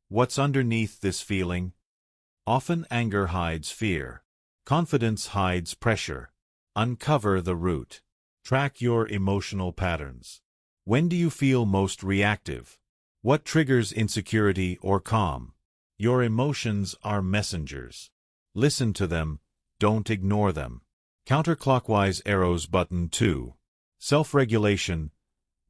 what's underneath this feeling? Often anger hides fear. Confidence hides pressure. Uncover the root. Track your emotional patterns. When do you feel most reactive? What triggers insecurity or calm? Your emotions are messengers. Listen to them, don't ignore them. Counterclockwise arrows button 2. Self-regulation,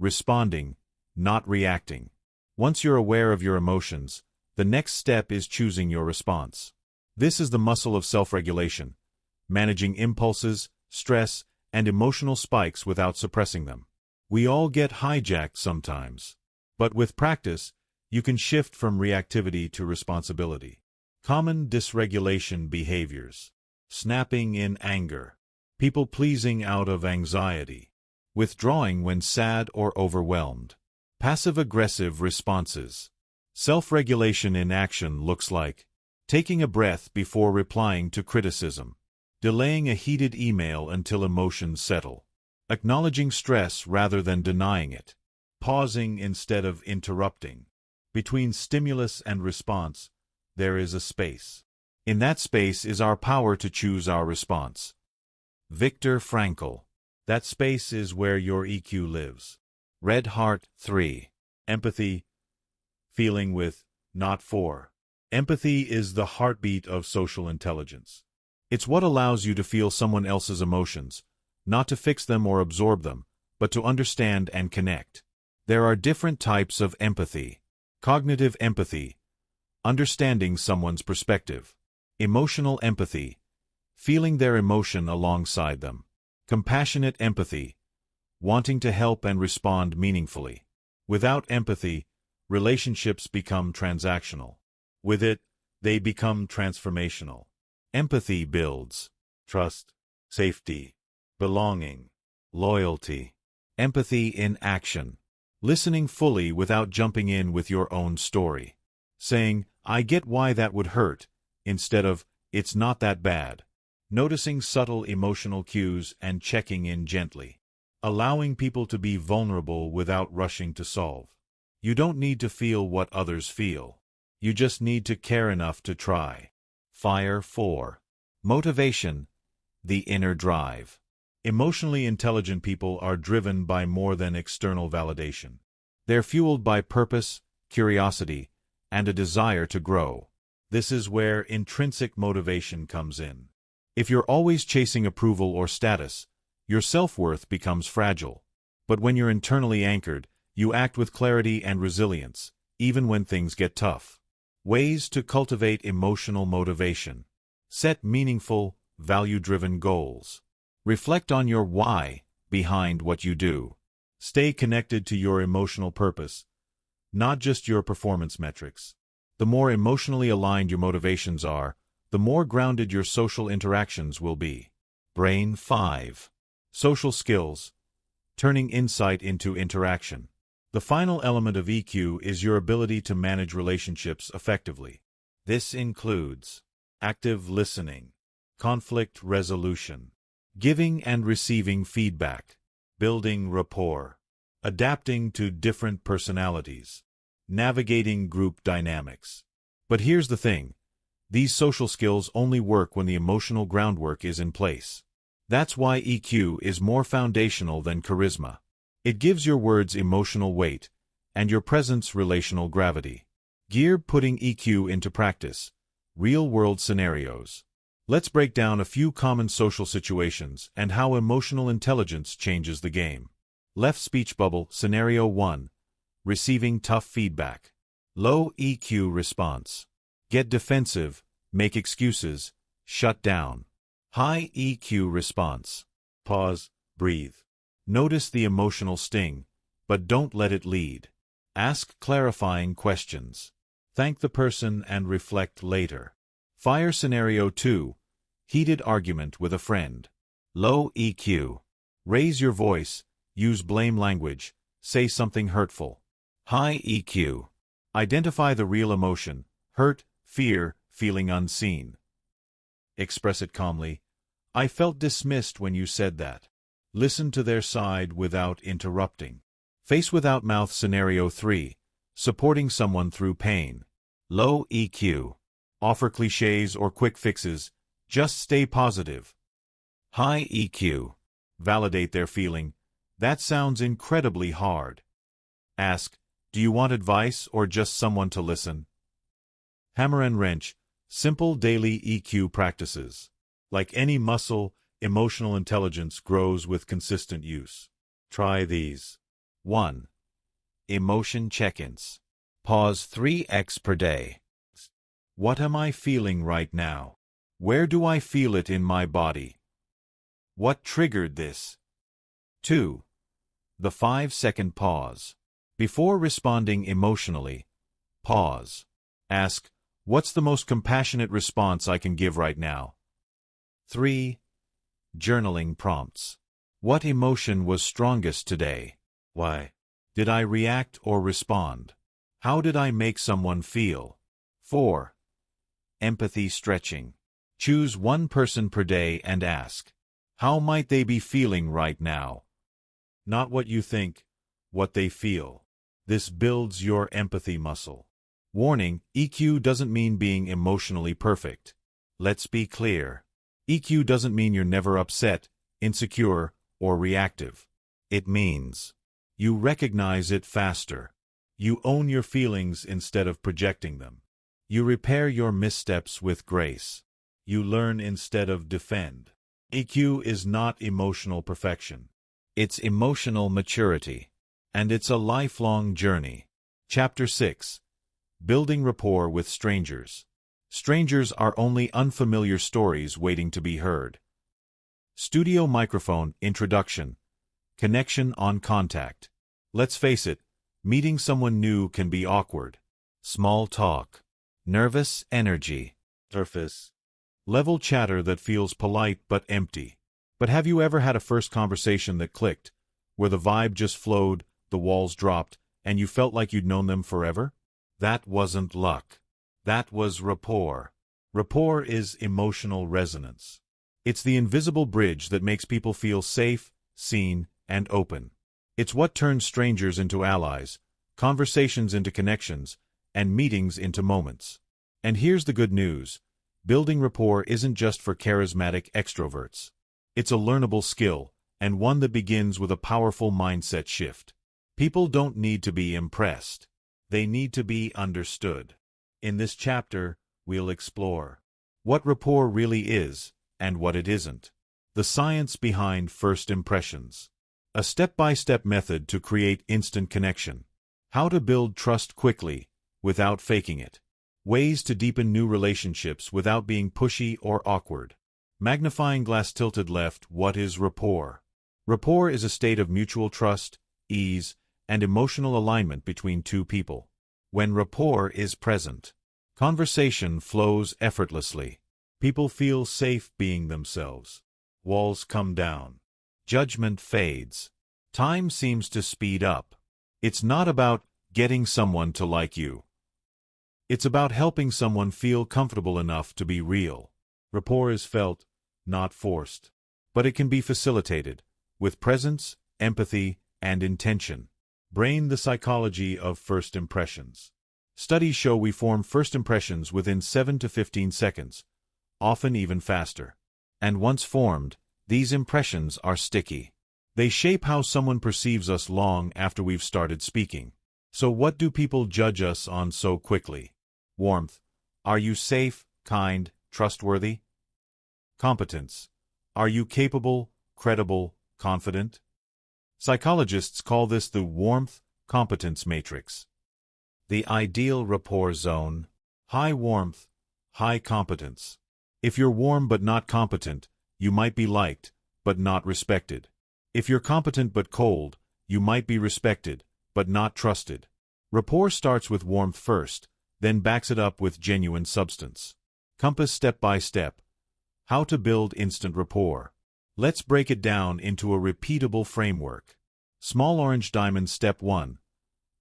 responding, not reacting. Once you're aware of your emotions, the next step is choosing your response. This is the muscle of self-regulation, managing impulses, stress, and emotional spikes without suppressing them. We all get hijacked sometimes, but with practice, you can shift from reactivity to responsibility. Common dysregulation behaviors. Snapping in anger. People-pleasing out of anxiety. Withdrawing when sad or overwhelmed. Passive-aggressive responses. Self-regulation in action looks like taking a breath before replying to criticism. Delaying a heated email until emotions settle. Acknowledging stress rather than denying it. Pausing instead of interrupting. Between stimulus and response, there is a space. In that space is our power to choose our response. Viktor Frankl. That space is where your EQ lives. Red Heart 3. Empathy. Feeling with, not for. Empathy is the heartbeat of social intelligence. It's what allows you to feel someone else's emotions, not to fix them or absorb them, but to understand and connect. There are different types of empathy. Cognitive empathy, understanding someone's perspective. Emotional empathy, feeling their emotion alongside them. Compassionate empathy, wanting to help and respond meaningfully. Without empathy, relationships become transactional. With it, they become transformational. Empathy builds trust, safety, belonging, loyalty. Empathy in action. Listening fully without jumping in with your own story. Saying, I get why that would hurt, instead of, it's not that bad. noticing subtle emotional cues and checking in gently. Allowing people to be vulnerable without rushing to solve. You don't need to feel what others feel. You just need to care enough to try. Fire 4. Motivation, the inner drive. Emotionally intelligent people are driven by more than external validation. They're fueled by purpose, curiosity, and a desire to grow. This is where intrinsic motivation comes in. If you're always chasing approval or status, your self-worth becomes fragile. But when you're internally anchored, you act with clarity and resilience, even when things get tough. Ways to cultivate emotional motivation. Set meaningful, value-driven goals. Reflect on your why behind what you do. Stay connected to your emotional purpose, not just your performance metrics. The more emotionally aligned your motivations are, the more grounded your social interactions will be. Brain 5. Social skills, turning insight into interaction. The final element of EQ is your ability to manage relationships effectively. This includes active listening, conflict resolution, giving and receiving feedback, building rapport, adapting to different personalities, navigating group dynamics. But here's the thing, these social skills only work when the emotional groundwork is in place. That's why EQ is more foundational than charisma. It gives your words emotional weight, and your presence relational gravity. Gear putting EQ into practice. Real-world scenarios. Let's break down a few common social situations and how emotional intelligence changes the game. Left speech bubble, Scenario 1. Receiving tough feedback. Low EQ response. Get defensive, make excuses, shut down. High EQ response. Pause, breathe. Notice the emotional sting, but don't let it lead. Ask clarifying questions. Thank the person and reflect later. Fire Scenario 2. Heated argument with a friend. Low EQ. Raise your voice, use blame language, say something hurtful. High EQ. Identify the real emotion, hurt, fear, feeling unseen. Express it calmly. I felt dismissed when you said that. Listen to their side without interrupting. Face without mouth Scenario 3. Supporting someone through pain. Low EQ. Offer cliches or quick fixes. Just stay positive. High EQ. Validate their feeling. That sounds incredibly hard. Ask, do you want advice or just someone to listen? Hammer and wrench. Simple daily EQ practices. Like any muscle, emotional intelligence grows with consistent use. Try these. 1. Emotion check-ins. Pause 3x per day. What am I feeling right now? Where do I feel it in my body? What triggered this? 2. The 5-second pause. Before responding emotionally, pause. Ask, what's the most compassionate response I can give right now? 3. Journaling prompts. What emotion was strongest today? Why? Did I react or respond? How did I make someone feel? 4. Empathy stretching. Choose one person per day and ask, how might they be feeling right now? Not what you think, what they feel. This builds your empathy muscle. Warning, EQ doesn't mean being emotionally perfect. Let's be clear. EQ doesn't mean you're never upset, insecure, or reactive. It means you recognize it faster. You own your feelings instead of projecting them. You repair your missteps with grace. You learn instead of defend. EQ is not emotional perfection. It's emotional maturity. And it's a lifelong journey. Chapter 6. Building rapport with strangers. Strangers are only unfamiliar stories waiting to be heard. Studio microphone introduction. Connection on contact. Let's face it, meeting someone new can be awkward. Small talk. Nervous energy. Surface level chatter that feels polite but empty. But have you ever had a first conversation that clicked, where the vibe just flowed, the walls dropped, and you felt like you'd known them forever? That wasn't luck. That was rapport. Rapport is emotional resonance. It's the invisible bridge that makes people feel safe, seen, and open. It's what turns strangers into allies, conversations into connections, and meetings into moments. And here's the good news. Building rapport isn't just for charismatic extroverts. It's a learnable skill, and one that begins with a powerful mindset shift. People don't need to be impressed. They need to be understood. In this chapter, we'll explore what rapport really is and what it isn't. The science behind first impressions. A step-by-step method to create instant connection. How to build trust quickly, without faking it. Ways to deepen new relationships without being pushy or awkward. Magnifying glass tilted left. What is rapport? Rapport is a state of mutual trust, ease, and emotional alignment between two people. When rapport is present, conversation flows effortlessly. People feel safe being themselves. Walls come down. Judgment fades. Time seems to speed up. It's not about getting someone to like you. It's about helping someone feel comfortable enough to be real. Rapport is felt, not forced. But it can be facilitated, with presence, empathy, and intention. Brain. The psychology of first impressions. Studies show we form first impressions within 7 to 15 seconds, often even faster. And once formed, these impressions are sticky. They shape how someone perceives us long after we've started speaking. So what do people judge us on so quickly? Warmth. Are you safe, kind, trustworthy? Competence. Are you capable, credible, confident? Psychologists call this the warmth-competence matrix. The ideal rapport zone. High warmth, high competence. If you're warm but not competent, you might be liked, but not respected. If you're competent but cold, you might be respected, but not trusted. Rapport starts with warmth first, then backs it up with genuine substance. Compass. Step by step. How to build instant rapport. Let's break it down into a repeatable framework. Small orange diamond. Step 1.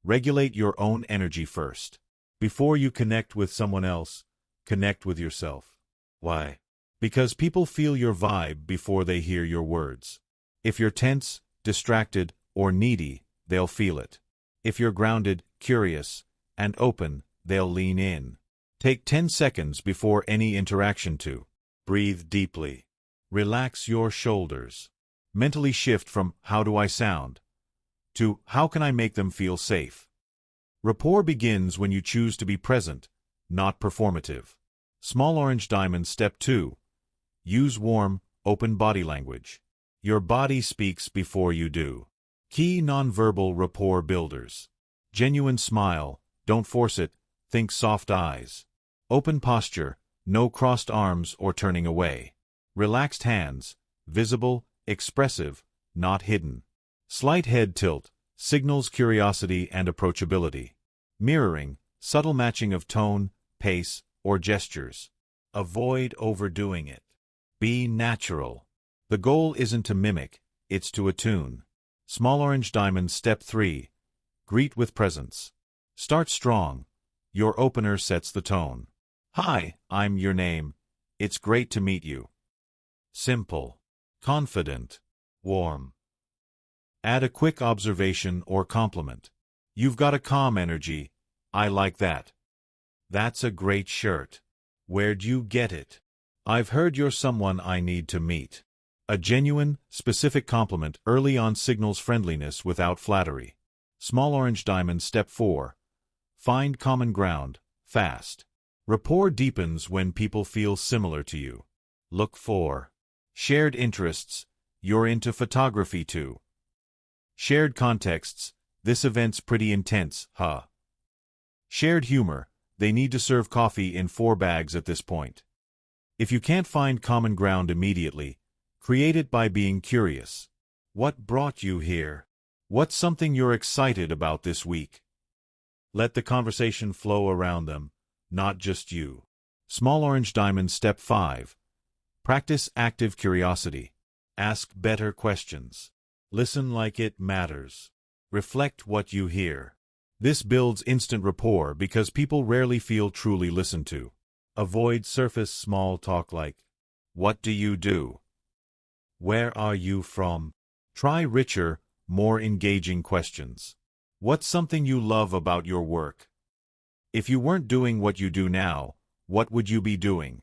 Regulate your own energy first. Before you connect with someone else, connect with yourself. Why? Because people feel your vibe before they hear your words. If you're tense, distracted, or needy, they'll feel it. If you're grounded, curious, and open, they'll lean in. Take 10 seconds before any interaction to breathe deeply. Relax your shoulders. Mentally shift from "how do I sound?" to "how can I make them feel safe?" Rapport begins when you choose to be present, not performative. Small orange diamond. Step 2. Use warm, open body language. Your body speaks before you do. Key nonverbal rapport builders. Genuine smile, don't force it, think soft eyes. Open posture, no crossed arms or turning away. Relaxed hands, visible, expressive, not hidden. Slight head tilt, signals curiosity and approachability. Mirroring, subtle matching of tone, pace, or gestures. Avoid overdoing it. Be natural. The goal isn't to mimic, it's to attune. Small orange diamond. Step 3. Greet with presence. Start strong. Your opener sets the tone. Hi, I'm your name. It's great to meet you. Simple. Confident. Warm. Add a quick observation or compliment. You've got a calm energy. I like that. That's a great shirt. Where'd you get it? I've heard you're someone I need to meet. A genuine, specific compliment early on signals friendliness without flattery. Small orange diamond. Step 4. Find common ground, fast. Rapport deepens when people feel similar to you. Look for shared interests. You're into photography too. Shared contexts. This event's pretty intense, huh? Shared humor. They need to serve coffee in 4 bags at this point. If you can't find common ground immediately, create it by being curious. What brought you here? What's something you're excited about this week? Let the conversation flow around them, not just you. Small orange diamond. Step 5. Practice active curiosity. Ask better questions. Listen like it matters. Reflect what you hear. This builds instant rapport because people rarely feel truly listened to. Avoid surface small talk like, What do you do? Where are you from? Try richer, more engaging questions. What's something you love about your work? If you weren't doing what you do now, what would you be doing?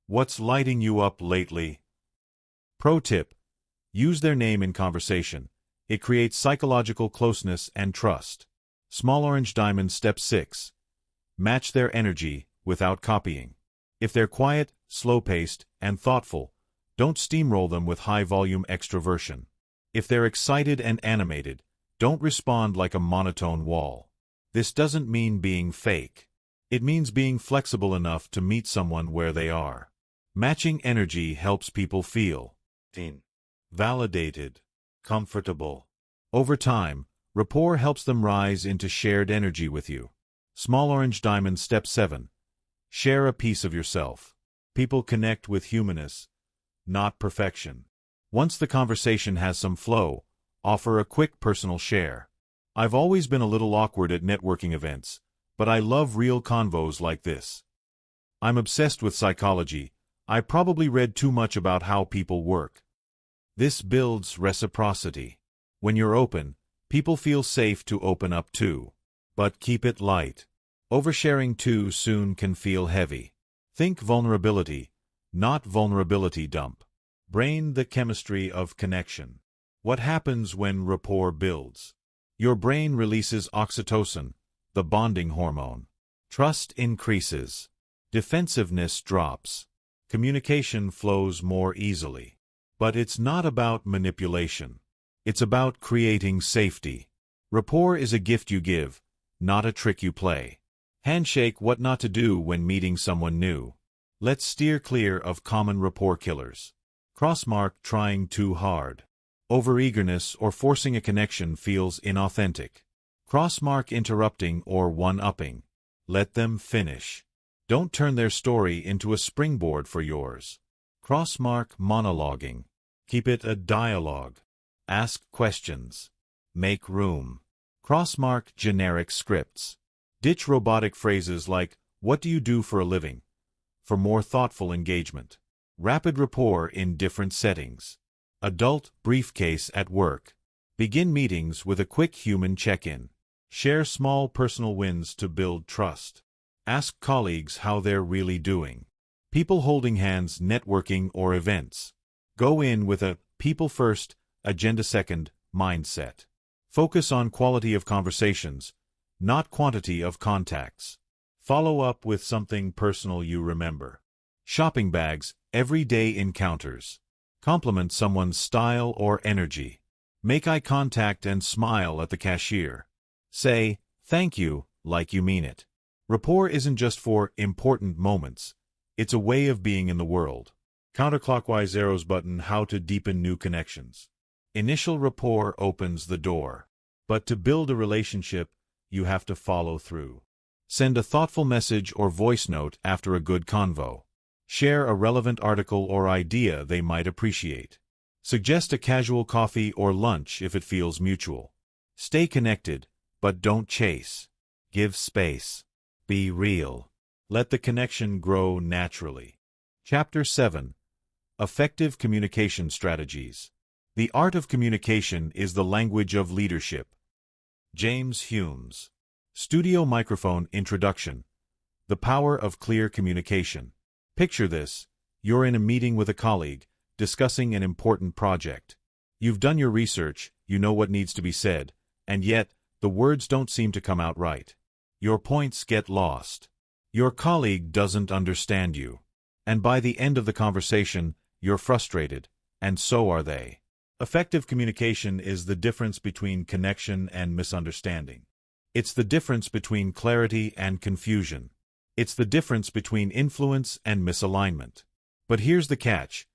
What's lighting you up lately? Pro tip: use their name in conversation. It creates psychological closeness and trust. Small orange diamond step 6. Match their energy without copying. If they're quiet, slow-paced, and thoughtful, don't steamroll them with high-volume extroversion. If they're excited and animated, don't respond like a monotone wall. This doesn't mean being fake. It means being flexible enough to meet someone where they are. Matching energy helps people feel validated, comfortable. Over time, rapport helps them rise into shared energy with you. Small orange diamond step 7. Share a piece of yourself. People connect with humanness, not perfection. Once the conversation has some flow, offer a quick personal share. I've always been a little awkward at networking events, but I love real convos like this. I'm obsessed with psychology. I probably read too much about how people work. This builds reciprocity. When you're open, people feel safe to open up too. But keep it light. Oversharing too soon can feel heavy. Think vulnerability, not vulnerability dump. Brain the chemistry of connection. What happens when rapport builds? Your brain releases oxytocin, the bonding hormone. Trust increases. Defensiveness drops. Communication flows more easily. But it's not about manipulation. It's about creating safety. Rapport is a gift you give, not a trick you play. Handshake: what not to do when meeting someone new. Let's steer clear of common rapport killers. Crossmark: trying too hard. Overeagerness or forcing a connection feels inauthentic. Crossmark: interrupting or one-upping. Let them finish. Don't turn their story into a springboard for yours. Crossmark: monologuing. Keep it a dialogue. Ask questions. Make room. Crossmark: generic scripts. Ditch robotic phrases like, "What do you do for a living?" for more thoughtful engagement. Rapid rapport in different settings. Adult briefcase at work. Begin meetings with a quick human check-in. Share small personal wins to build trust. Ask colleagues how they're really doing. People holding hands, networking, or events. Go in with a people first, agenda second mindset. Focus on quality of conversations, not quantity of contacts. Follow up with something personal you remember. Shopping bags, everyday encounters. Compliment someone's style or energy. Make eye contact and smile at the cashier. Say, "Thank you," like you mean it. Rapport isn't just for important moments. It's a way of being in the world. Counterclockwise arrows button: how to deepen new connections. Initial rapport opens the door. But to build a relationship, you have to follow through. Send a thoughtful message or voice note after a good convo. Share a relevant article or idea they might appreciate. Suggest a casual coffee or lunch if it feels mutual. Stay connected, but don't chase. Give space. Be real. Let the connection grow naturally. Chapter 7. Effective Communication Strategies. The art of communication is the language of leadership. James Humes. Studio microphone introduction. The power of clear communication. Picture this. You're in a meeting with a colleague, discussing an important project. You've done your research, you know what needs to be said, and yet, the words don't seem to come out right. Your points get lost. Your colleague doesn't understand you. And by the end of the conversation, you're frustrated, and so are they. Effective communication is the difference between connection and misunderstanding. It's the difference between clarity and confusion. It's the difference between influence and misalignment. But here's the catch.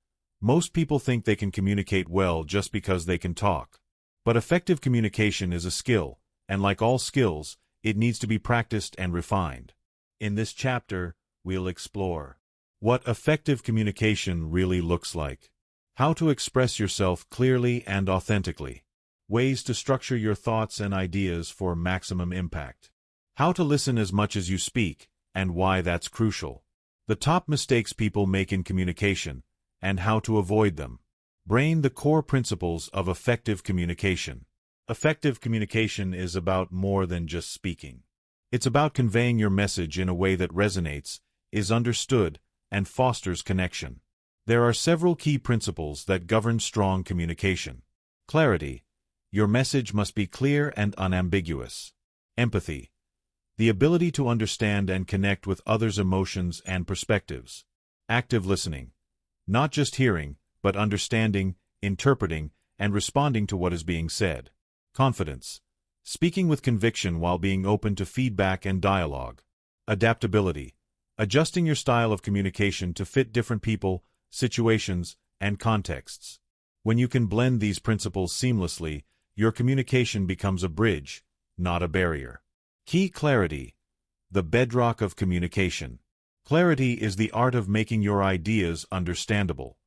Most people think they can communicate well just because they can talk. But effective communication is a skill, and like all skills, it needs to be practiced and refined. In this chapter, we'll explore what effective communication really looks like, how to express yourself clearly and authentically, ways to structure your thoughts and ideas for maximum impact, how to listen as much as you speak, and why that's crucial, The top mistakes people make in communication, and how to avoid them. Brain the core principles of effective communication. Effective communication is about more than just speaking. It's about conveying your message in a way that resonates, is understood, and fosters connection. There are several key principles that govern strong communication. Clarity. Your message must be clear and unambiguous. Empathy. The ability to understand and connect with others' emotions and perspectives. Active listening. Not just hearing, but understanding, interpreting, and responding to what is being said. Confidence. Speaking with conviction while being open to feedback and dialogue. Adaptability. Adjusting your style of communication to fit different people, situations, and contexts. When you can blend these principles seamlessly, your communication becomes a bridge, not a barrier. Key clarity. The bedrock of communication. Clarity is the art of making your ideas understandable.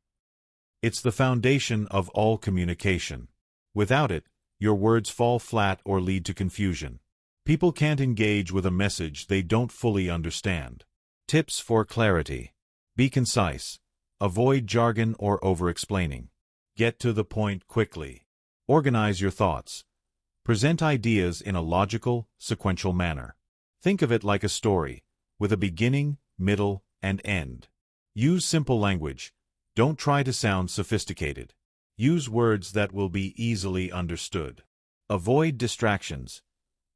It's the foundation of all communication. Without it, your words fall flat or lead to confusion. People can't engage with a message they don't fully understand. Tips for clarity. Be concise. Avoid jargon or over-explaining. Get to the point quickly. Organize your thoughts. Present ideas in a logical, sequential manner. Think of it like a story, with a beginning, middle, and end. Use simple language. Don't try to sound sophisticated. Use words that will be easily understood. Avoid distractions.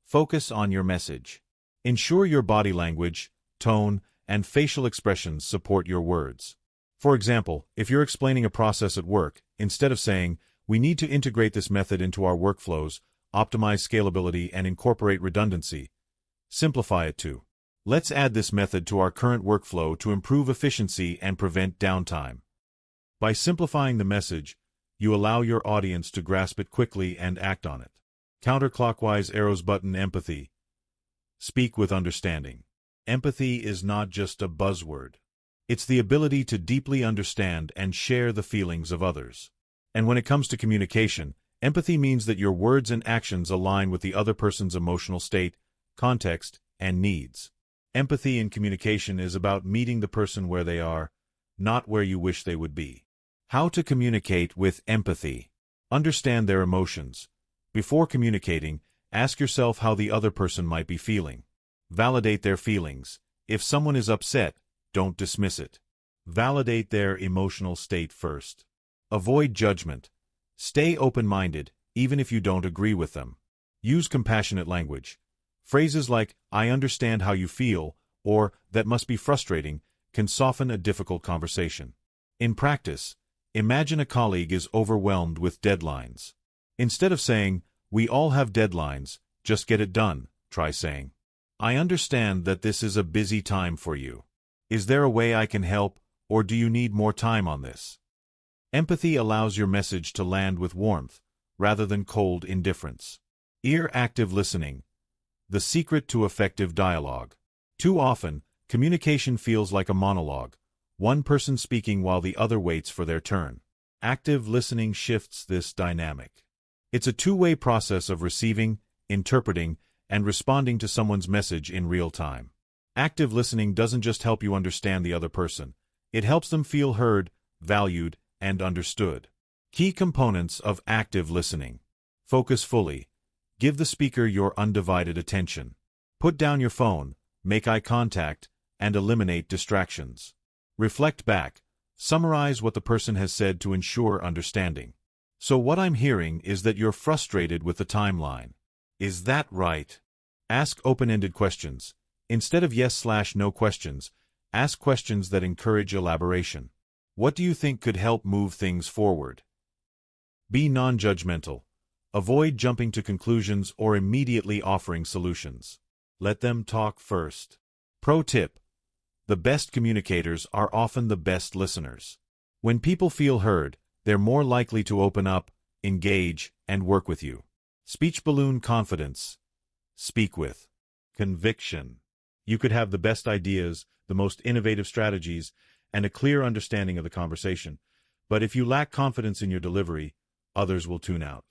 Focus on your message. Ensure your body language, tone, and facial expressions support your words. For example, if you're explaining a process at work, instead of saying, "We need to integrate this method into our workflows, optimize scalability, and incorporate redundancy," simplify it to, "Let's add this method to our current workflow to improve efficiency and prevent downtime." By simplifying the message, you allow your audience to grasp it quickly and act on it. Counterclockwise arrows button. Empathy. Speak with understanding. Empathy is not just a buzzword. It's the ability to deeply understand and share the feelings of others. And when it comes to communication, empathy means that your words and actions align with the other person's emotional state, context, and needs. Empathy in communication is about meeting the person where they are, not where you wish they would be. How to communicate with empathy. Understand their emotions. Before communicating, ask yourself how the other person might be feeling. Validate their feelings. If someone is upset, don't dismiss it. Validate their emotional state first. Avoid judgment. Stay open-minded, even if you don't agree with them. Use compassionate language. Phrases like, "I understand how you feel," or "that must be frustrating," can soften a difficult conversation. In practice, imagine a colleague is overwhelmed with deadlines. Instead of saying, "We all have deadlines, just get it done," try saying, "I understand that this is a busy time for you. Is there a way I can help, or do you need more time on this?" Empathy allows your message to land with warmth, rather than cold indifference. Active listening. The secret to effective dialogue. Too often, communication feels like a monologue, one person speaking while the other waits for their turn. Active listening shifts this dynamic. It's a two-way process of receiving, interpreting, and responding to someone's message in real time. Active listening doesn't just help you understand the other person, it helps them feel heard, valued, and understood. Key components of active listening. Focus fully. Give the speaker your undivided attention. Put down your phone, make eye contact, and eliminate distractions. Reflect back. Summarize what the person has said to ensure understanding. "So what I'm hearing is that you're frustrated with the timeline. Is that right?" Ask open-ended questions. Instead of yes/no questions, ask questions that encourage elaboration. What do you think could help move things forward? Be non-judgmental. Avoid jumping to conclusions or immediately offering solutions. Let them talk first. Pro tip: the best communicators are often the best listeners. When people feel heard, they're more likely to open up, engage, and work with you. Speech balloon confidence. Speak with conviction. You could have the best ideas, the most innovative strategies, and a clear understanding of the conversation, but if you lack confidence in your delivery, others will tune out.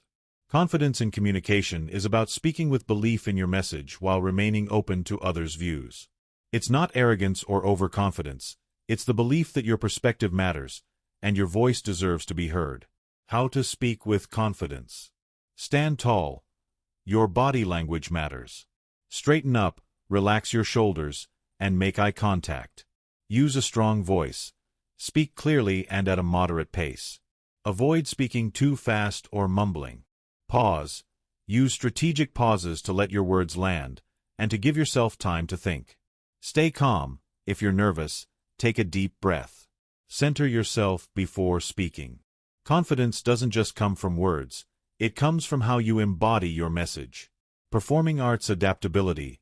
Confidence in communication is about speaking with belief in your message while remaining open to others' views. It's not arrogance or overconfidence, It's the belief that your perspective matters, and your voice deserves to be heard. How to speak with confidence. Stand tall. Your body language matters. Straighten up, relax your shoulders, and make eye contact. Use a strong voice. Speak clearly and at a moderate pace. Avoid speaking too fast or mumbling. Pause. Use strategic pauses to let your words land, and to give yourself time to think. Stay calm. If you're nervous, take a deep breath. Center yourself before speaking. Confidence doesn't just come from words, it comes from how you embody your message. Performing arts adaptability.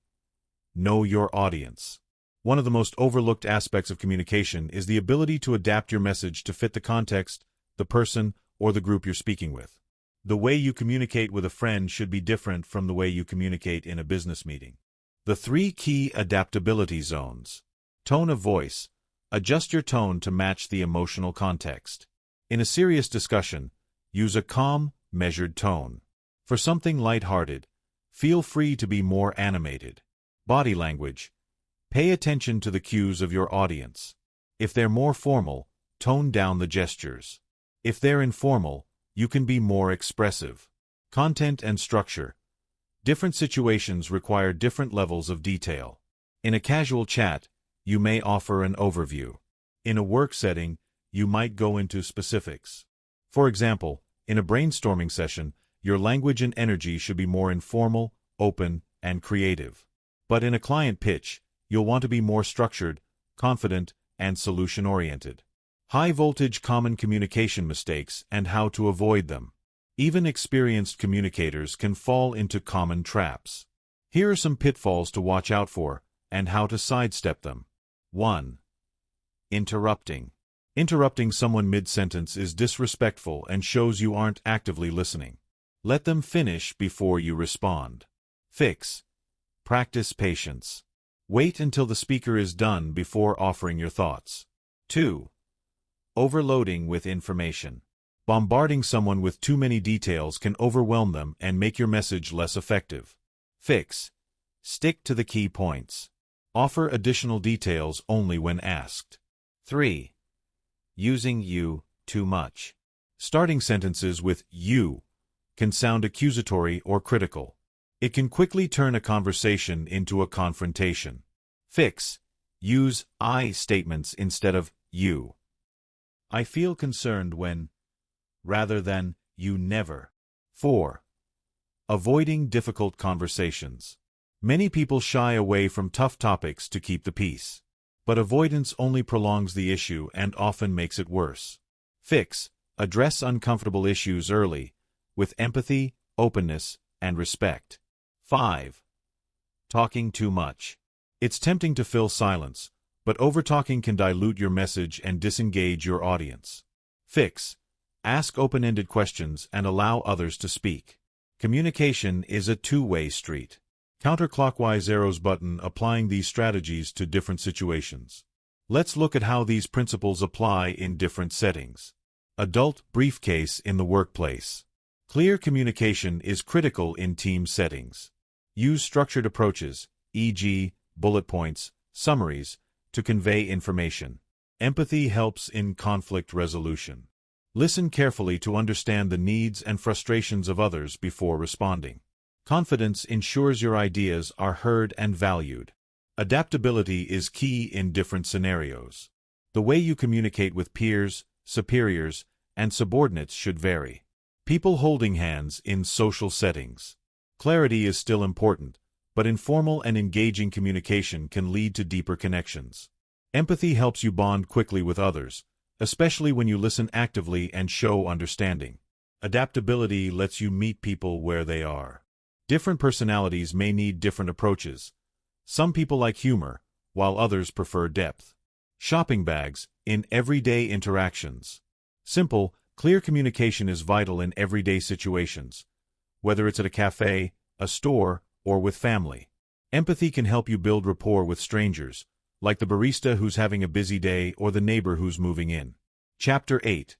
Know your audience. One of the most overlooked aspects of communication is the ability to adapt your message to fit the context, the person, or the group you're speaking with. The way you communicate with a friend should be different from the way you communicate in a business meeting. The 3 key adaptability zones. Tone of voice. Adjust your tone to match the emotional context. In a serious discussion, use a calm, measured tone. For something light-hearted, feel free to be more animated. Body language. Pay attention to the cues of your audience. If they're more formal, tone down the gestures. If they're informal, you can be more expressive. Content and structure. Different situations require different levels of detail. In a casual chat, you may offer an overview. In a work setting, you might go into specifics. For example, in a brainstorming session, your language and energy should be more informal, open, and creative. But in a client pitch, you'll want to be more structured, confident, and solution-oriented. High-voltage common communication mistakes and how to avoid them. Even experienced communicators can fall into common traps. Here are some pitfalls to watch out for, and how to sidestep them. 1. Interrupting. Interrupting someone mid-sentence is disrespectful and shows you aren't actively listening. Let them finish before you respond. Fix. Practice patience. Wait until the speaker is done before offering your thoughts. 2. Overloading with information. Bombarding someone with too many details can overwhelm them and make your message less effective. Fix. Stick to the key points. Offer additional details only when asked. 3. Using you too much. Starting sentences with you can sound accusatory or critical. It can quickly turn a conversation into a confrontation. Fix. Use I statements instead of you. I feel concerned when, rather than you never. 4. Avoiding difficult conversations. Many people shy away from tough topics to keep the peace. But avoidance only prolongs the issue and often makes it worse. Fix. Address uncomfortable issues early, with empathy, openness, and respect. 5. Talking too much. It's tempting to fill silence, but overtalking can dilute your message and disengage your audience. Fix. Ask open-ended questions and allow others to speak. Communication is a two-way street. Counterclockwise arrows button applying these strategies to different situations. Let's look at how these principles apply in different settings. Adult briefcase in the workplace. Clear communication is critical in team settings. Use structured approaches, e.g., bullet points, summaries, to convey information. Empathy helps in conflict resolution. Listen carefully to understand the needs and frustrations of others before responding. Confidence ensures your ideas are heard and valued. Adaptability is key in different scenarios. The way you communicate with peers, superiors, and subordinates should vary. People holding hands in social settings. Clarity is still important, but informal and engaging communication can lead to deeper connections. Empathy helps you bond quickly with others, especially when you listen actively and show understanding. Adaptability lets you meet people where they are. Different personalities may need different approaches. Some people like humor, while others prefer depth. Shopping bags in everyday interactions. Simple, clear communication is vital in everyday situations, whether it's at a cafe, a store, or with family. Empathy can help you build rapport with strangers, like the barista who's having a busy day or the neighbor who's moving in. Chapter 8.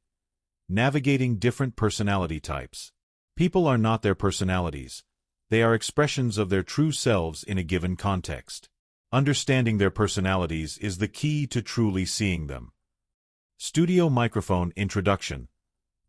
Navigating different personality types. People are not their personalities. They are expressions of their true selves in a given context. Understanding their personalities is the key to truly seeing them. Studio Microphone Introduction: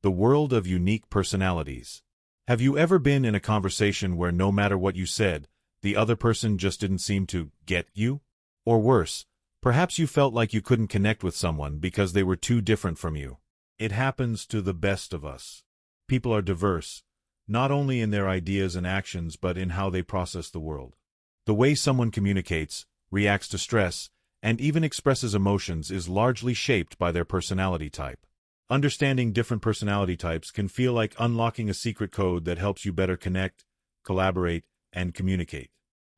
The World of Unique Personalities. Have you ever been in a conversation where no matter what you said, the other person just didn't seem to get you? Or worse, perhaps you felt like you couldn't connect with someone because they were too different from you. It happens to the best of us. People are diverse, not only in their ideas and actions but in how they process the world. The way someone communicates, reacts to stress, and even expresses emotions is largely shaped by their personality type. Understanding different personality types can feel like unlocking a secret code that helps you better connect, collaborate, and communicate.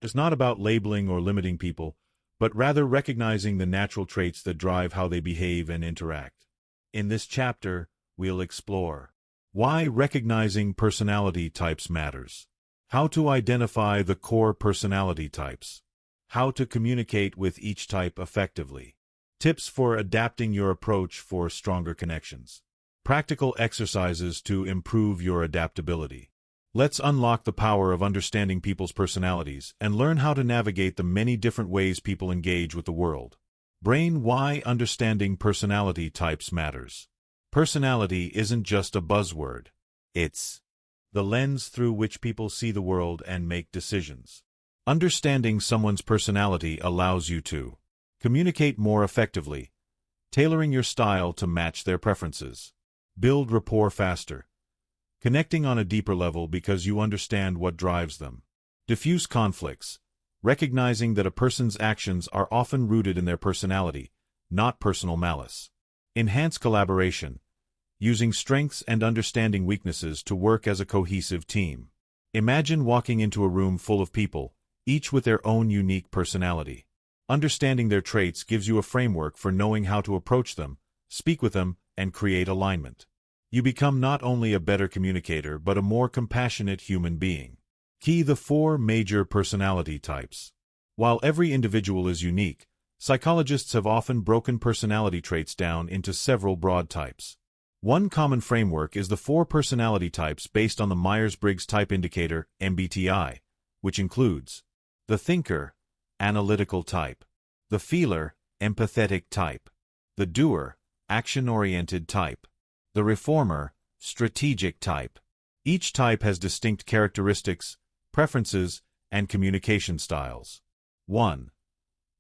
It's not about labeling or limiting people, but rather recognizing the natural traits that drive how they behave and interact. In this chapter, we'll explore why recognizing personality types matters, how to identify the core personality types, how to communicate with each type effectively, tips for adapting your approach for stronger connections, practical exercises to improve your adaptability. Let's unlock the power of understanding people's personalities and learn how to navigate the many different ways people engage with the world. Brain: why understanding personality types matters. Personality isn't just a buzzword. It's the lens through which people see the world and make decisions. Understanding someone's personality allows you to communicate more effectively, tailoring your style to match their preferences, build rapport faster, connecting on a deeper level because you understand what drives them, diffuse conflicts, recognizing that a person's actions are often rooted in their personality, not personal malice, enhance collaboration, using strengths and understanding weaknesses to work as a cohesive team. Imagine walking into a room full of people, each with their own unique personality. Understanding their traits gives you a framework for knowing how to approach them, speak with them, and create alignment. You become not only a better communicator but a more compassionate human being. Key: the 4 major personality types. While every individual is unique, psychologists have often broken personality traits down into several broad types. One common framework is the 4 personality types based on the Myers-Briggs Type Indicator, MBTI, which includes the thinker, analytical type; the feeler, empathetic type; the doer, action-oriented type; the reformer, strategic type. Each type has distinct characteristics, preferences, and communication styles. 1.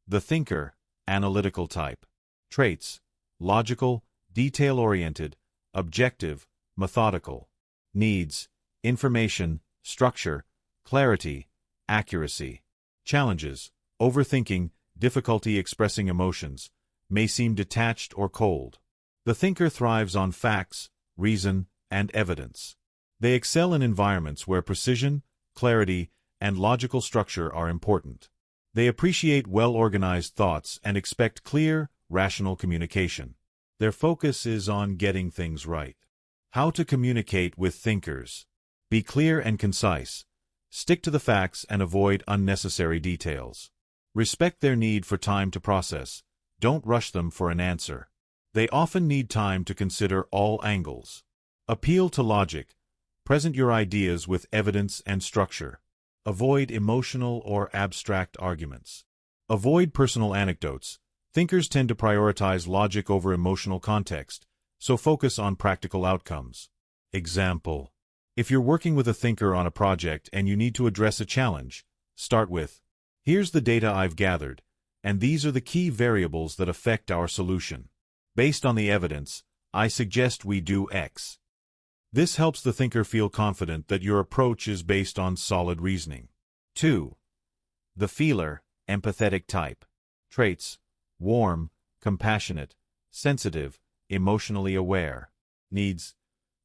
The thinker, analytical type. Traits: logical, detail-oriented, objective, methodical. Needs: information, structure, clarity, accuracy. Challenges: overthinking, difficulty expressing emotions, may seem detached or cold. The thinker thrives on facts, reason, and evidence. They excel in environments where precision, clarity, and logical structure are important. They appreciate well-organized thoughts and expect clear, rational communication. Their focus is on getting things right. How to communicate with thinkers. Be clear and concise. Stick to the facts and avoid unnecessary details. Respect their need for time to process. Don't rush them for an answer. They often need time to consider all angles. Appeal to logic. Present your ideas with evidence and structure. Avoid emotional or abstract arguments. Avoid personal anecdotes. Thinkers tend to prioritize logic over emotional context, so focus on practical outcomes. Example: if you're working with a thinker on a project and you need to address a challenge, start with, "Here's the data I've gathered, and these are the key variables that affect our solution. Based on the evidence, I suggest we do X." This helps the thinker feel confident that your approach is based on solid reasoning. 2. The feeler, empathetic type. Traits: warm, compassionate, sensitive, emotionally aware. Needs: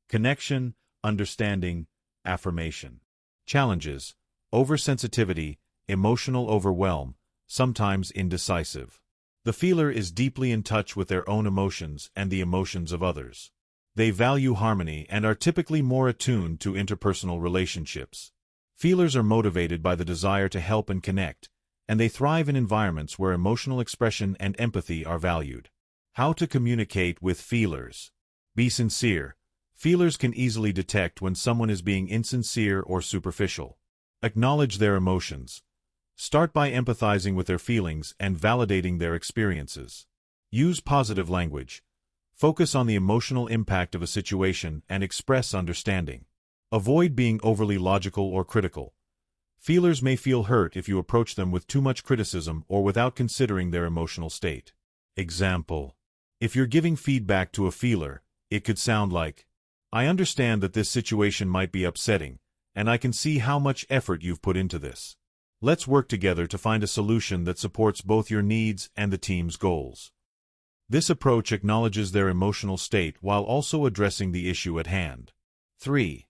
connection, understanding, affirmation. Challenges: oversensitivity, emotional overwhelm, sometimes indecisive. The feeler is deeply in touch with their own emotions and the emotions of others. They value harmony and are typically more attuned to interpersonal relationships. Feelers are motivated by the desire to help and connect, and they thrive in environments where emotional expression and empathy are valued. How to communicate with feelers. Be sincere. Feelers can easily detect when someone is being insincere or superficial. Acknowledge their emotions. Start by empathizing with their feelings and validating their experiences. Use positive language. Focus on the emotional impact of a situation and express understanding. Avoid being overly logical or critical. Feelers may feel hurt if you approach them with too much criticism or without considering their emotional state. Example: if you're giving feedback to a feeler, it could sound like, "I understand that this situation might be upsetting, and I can see how much effort you've put into this. Let's work together to find a solution that supports both your needs and the team's goals." This approach acknowledges their emotional state while also addressing the issue at hand. 3.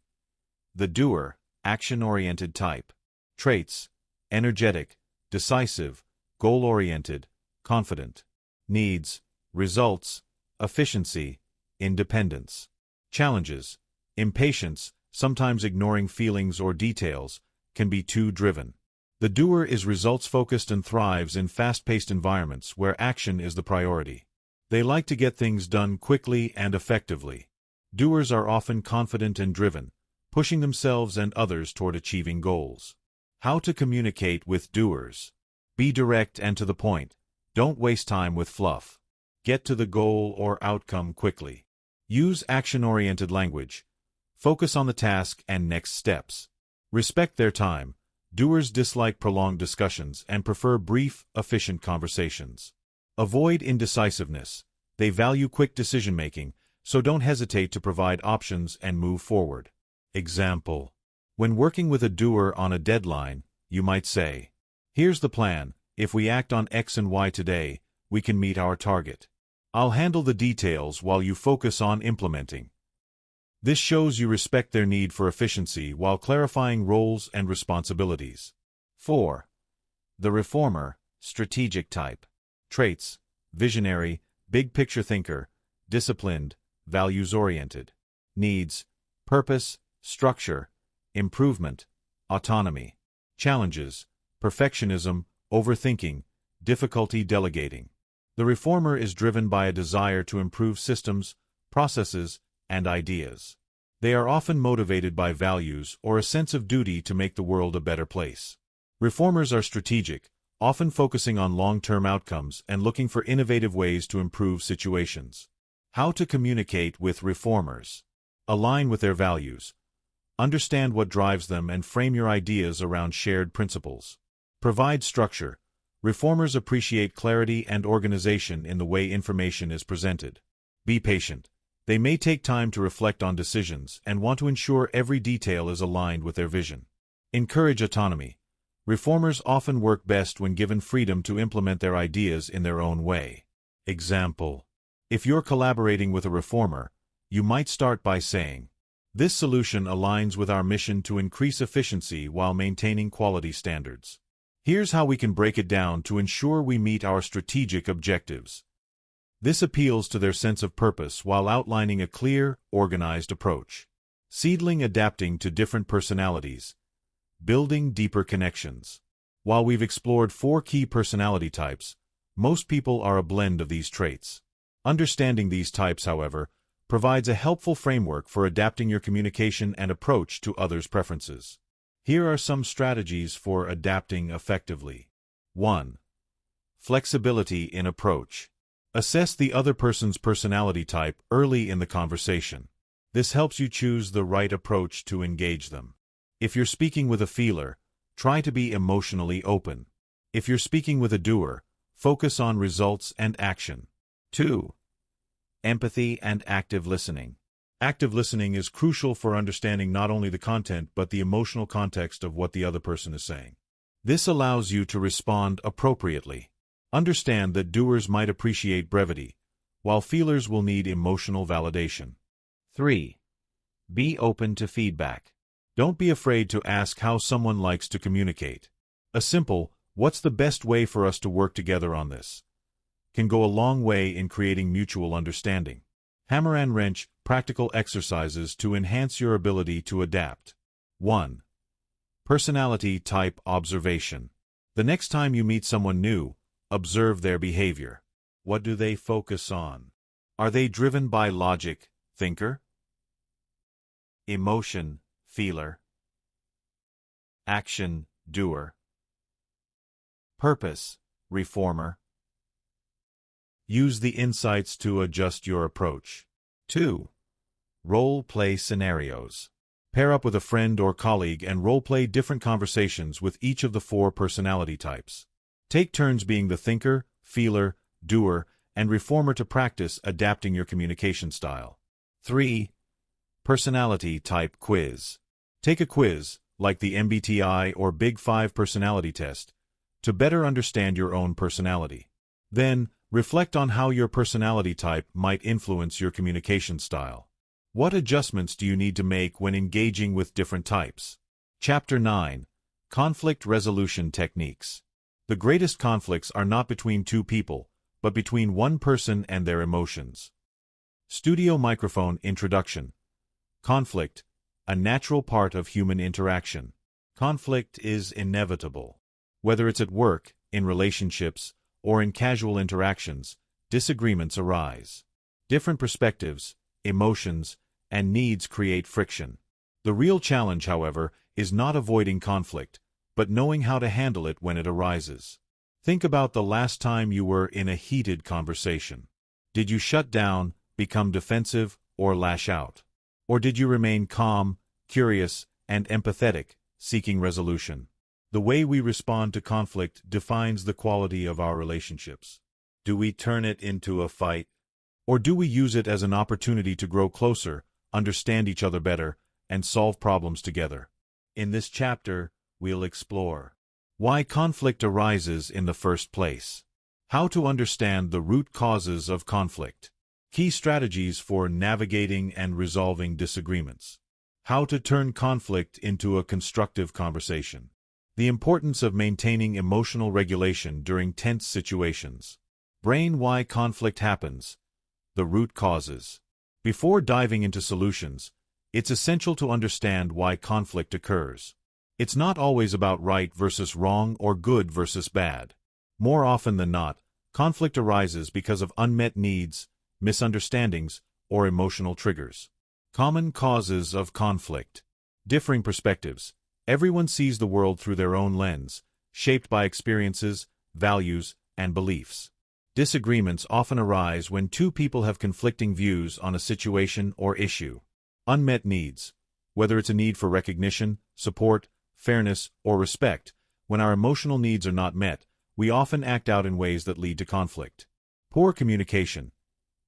The doer, action-oriented type. Traits: energetic, decisive, goal-oriented, confident. Needs: results, efficiency, independence. Challenges: impatience, sometimes ignoring feelings or details, can be too driven. The doer is results-focused and thrives in fast-paced environments where action is the priority. They like to get things done quickly and effectively. Doers are often confident and driven, pushing themselves and others toward achieving goals. How to communicate with doers. Be direct and to the point. Don't waste time with fluff. Get to the goal or outcome quickly. Use action-oriented language. Focus on the task and next steps. Respect their time. Doers dislike prolonged discussions and prefer brief, efficient conversations. Avoid indecisiveness. They value quick decision-making, so don't hesitate to provide options and move forward. Example: when working with a doer on a deadline, you might say, "Here's the plan. If we act on X and Y today, we can meet our target. I'll handle the details while you focus on implementing." This shows you respect their need for efficiency while clarifying roles and responsibilities. 4. The reformer, strategic type. Traits: visionary, big-picture thinker, disciplined, values-oriented. Needs: purpose, structure, improvement, autonomy. Challenges: perfectionism, overthinking, difficulty delegating. The reformer is driven by a desire to improve systems, processes, and ideas. They are often motivated by values or a sense of duty to make the world a better place. Reformers are strategic, often focusing on long-term outcomes and looking for innovative ways to improve situations. How to communicate with reformers. Align with their values. Understand what drives them and frame your ideas around shared principles. Provide structure. Reformers appreciate clarity and organization in the way information is presented. Be patient. They may take time to reflect on decisions and want to ensure every detail is aligned with their vision. Encourage autonomy. Reformers often work best when given freedom to implement their ideas in their own way. Example: if you're collaborating with a reformer, you might start by saying, "This solution aligns with our mission to increase efficiency while maintaining quality standards. Here's how we can break it down to ensure we meet our strategic objectives." This appeals to their sense of purpose while outlining a clear, organized approach. Seedling adapting to different personalities. Building deeper connections. While we've explored 4 key personality types, most people are a blend of these traits. Understanding these types, however, provides a helpful framework for adapting your communication and approach to others' preferences. Here are some strategies for adapting effectively. 1. Flexibility in approach. Assess the other person's personality type early in the conversation. This helps you choose the right approach to engage them. If you're speaking with a feeler, try to be emotionally open. If you're speaking with a doer, focus on results and action. 2. Empathy and active listening. Active listening is crucial for understanding not only the content but the emotional context of what the other person is saying. This allows you to respond appropriately. Understand that doers might appreciate brevity, while feelers will need emotional validation. 3. Be open to feedback. Don't be afraid to ask how someone likes to communicate. A simple, "What's the best way for us to work together on this?" can go a long way in creating mutual understanding. Hammer and wrench, practical exercises to enhance your ability to adapt. 1. Personality type observation. The next time you meet someone new, observe their behavior. What do they focus on? Are they driven by logic, thinker? Emotion, feeler? Action, doer? Purpose, reformer. Use the insights to adjust your approach. 2. Role-play scenarios. Pair up with a friend or colleague and role-play different conversations with each of the 4 personality types. Take turns being the thinker, feeler, doer, and reformer to practice adapting your communication style. 3. Personality type quiz. Take a quiz, like the MBTI or Big 5 personality test, to better understand your own personality. Then, reflect on how your personality type might influence your communication style. What adjustments do you need to make when engaging with different types? Chapter 9. Conflict Resolution Techniques. The greatest conflicts are not between 2 people, but between one person and their emotions. Studio microphone introduction. Conflict, a natural part of human interaction. Conflict is inevitable. Whether it's at work, in relationships, or in casual interactions, disagreements arise. Different perspectives, emotions, and needs create friction. The real challenge, however, is not avoiding conflict, but knowing how to handle it when it arises. Think about the last time you were in a heated conversation. Did you shut down, become defensive, or lash out? Or did you remain calm, curious, and empathetic, seeking resolution? The way we respond to conflict defines the quality of our relationships. Do we turn it into a fight? Or do we use it as an opportunity to grow closer, understand each other better, and solve problems together? In this chapter, we'll explore why conflict arises in the first place, how to understand the root causes of conflict, key strategies for navigating and resolving disagreements, how to turn conflict into a constructive conversation, the importance of maintaining emotional regulation during tense situations, brain why conflict happens, the root causes. Before diving into solutions, it's essential to understand why conflict occurs. It's not always about right versus wrong or good versus bad. More often than not, conflict arises because of unmet needs, misunderstandings, or emotional triggers. Common causes of conflict. Differing perspectives. Everyone sees the world through their own lens, shaped by experiences, values, and beliefs. Disagreements often arise when 2 people have conflicting views on a situation or issue. Unmet needs. Whether it's a need for recognition, support, fairness, or respect, when our emotional needs are not met, we often act out in ways that lead to conflict. Poor communication.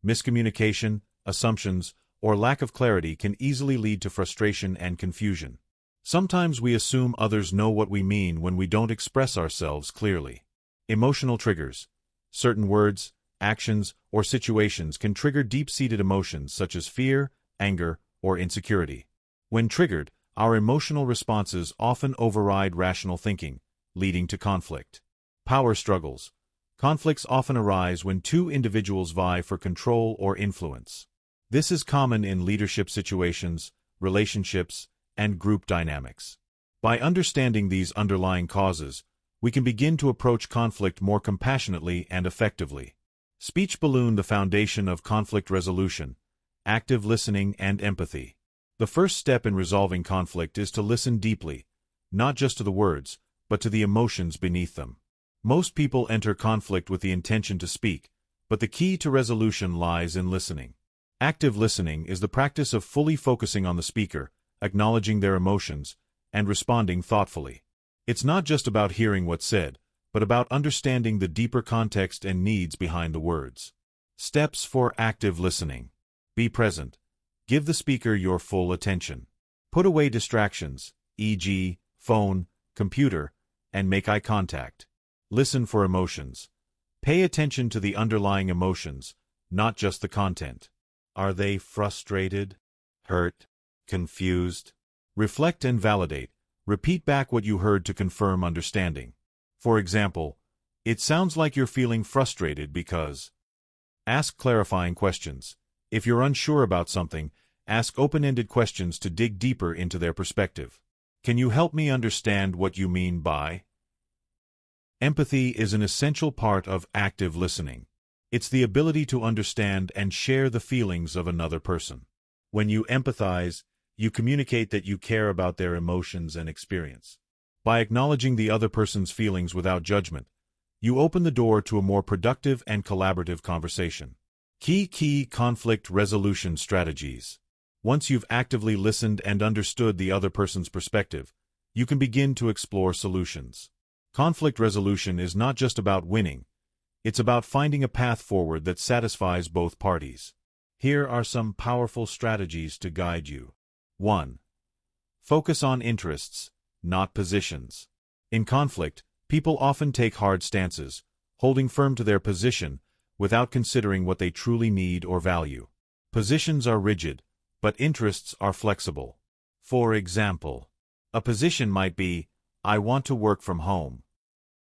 Miscommunication, assumptions, or lack of clarity can easily lead to frustration and confusion. Sometimes we assume others know what we mean when we don't express ourselves clearly. Emotional triggers. Certain words, actions, or situations can trigger deep-seated emotions such as fear, anger, or insecurity. When triggered, our emotional responses often override rational thinking, leading to conflict. Power struggles. Conflicts often arise when 2 individuals vie for control or influence. This is common in leadership situations, relationships, and group dynamics. By understanding these underlying causes, we can begin to approach conflict more compassionately and effectively. Speech balloon: the foundation of conflict resolution, active listening and empathy. The first step in resolving conflict is to listen deeply, not just to the words, but to the emotions beneath them. Most people enter conflict with the intention to speak, but the key to resolution lies in listening. Active listening is the practice of fully focusing on the speaker, acknowledging their emotions, and responding thoughtfully. It's not just about hearing what's said, but about understanding the deeper context and needs behind the words. Steps for active listening. Be present. Give the speaker your full attention. Put away distractions, e.g., phone, computer, and make eye contact. Listen for emotions. Pay attention to the underlying emotions, not just the content. Are they frustrated, hurt, confused? Reflect and validate. Repeat back what you heard to confirm understanding. For example, it sounds like you're feeling frustrated because. Ask clarifying questions. If you're unsure about something, ask open-ended questions to dig deeper into their perspective. Can you help me understand what you mean by? Empathy is an essential part of active listening. It's the ability to understand and share the feelings of another person. When you empathize, you communicate that you care about their emotions and experience. By acknowledging the other person's feelings without judgment, You open the door to a more productive and collaborative conversation. Key conflict resolution strategies. Once you've actively listened and understood the other person's perspective, you can begin to explore solutions. Conflict resolution is not just about winning, it's about finding a path forward that satisfies both parties. Here are some powerful strategies to guide you. 1. Focus on interests, not positions. In conflict, people often take hard stances, holding firm to their position without considering what they truly need or value. Positions are rigid, but interests are flexible. For example, a position might be, I want to work from home.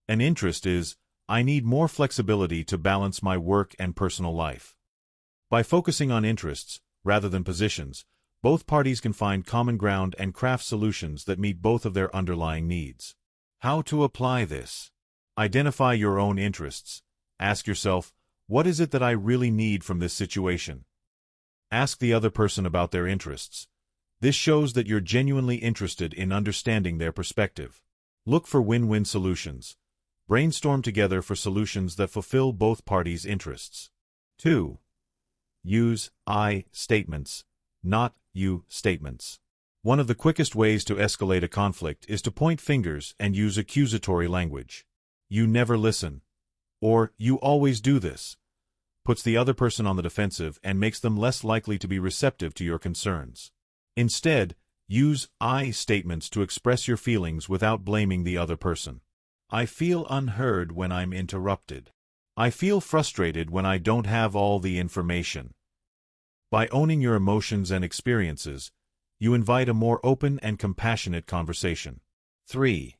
An interest is, I need more flexibility to balance my work and personal life. By focusing on interests, rather than positions, both parties can find common ground and craft solutions that meet both of their underlying needs. How to apply this? Identify your own interests. Ask yourself, what is it that I really need from this situation? Ask the other person about their interests. This shows that you're genuinely interested in understanding their perspective. Look for win-win solutions. Brainstorm together for solutions that fulfill both parties' interests. 2. Use I statements, not you statements. One of the quickest ways to escalate a conflict is to point fingers and use accusatory language. You never listen, or you always do this, puts the other person on the defensive and makes them less likely to be receptive to your concerns. Instead, use I statements to express your feelings without blaming the other person. I feel unheard when I'm interrupted. I feel frustrated when I don't have all the information. By owning your emotions and experiences, you invite a more open and compassionate conversation. 3.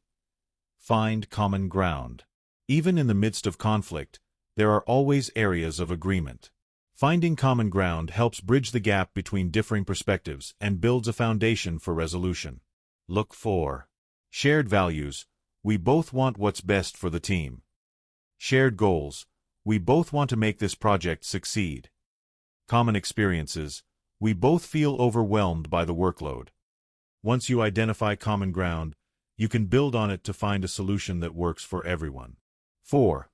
Find common ground. Even in the midst of conflict, there are always areas of agreement. Finding common ground helps bridge the gap between differing perspectives and builds a foundation for resolution. Look for shared values. We both want what's best for the team. Shared goals. We both want to make this project succeed. Common experiences. We both feel overwhelmed by the workload. Once you identify common ground, you can build on it to find a solution that works for everyone. 4.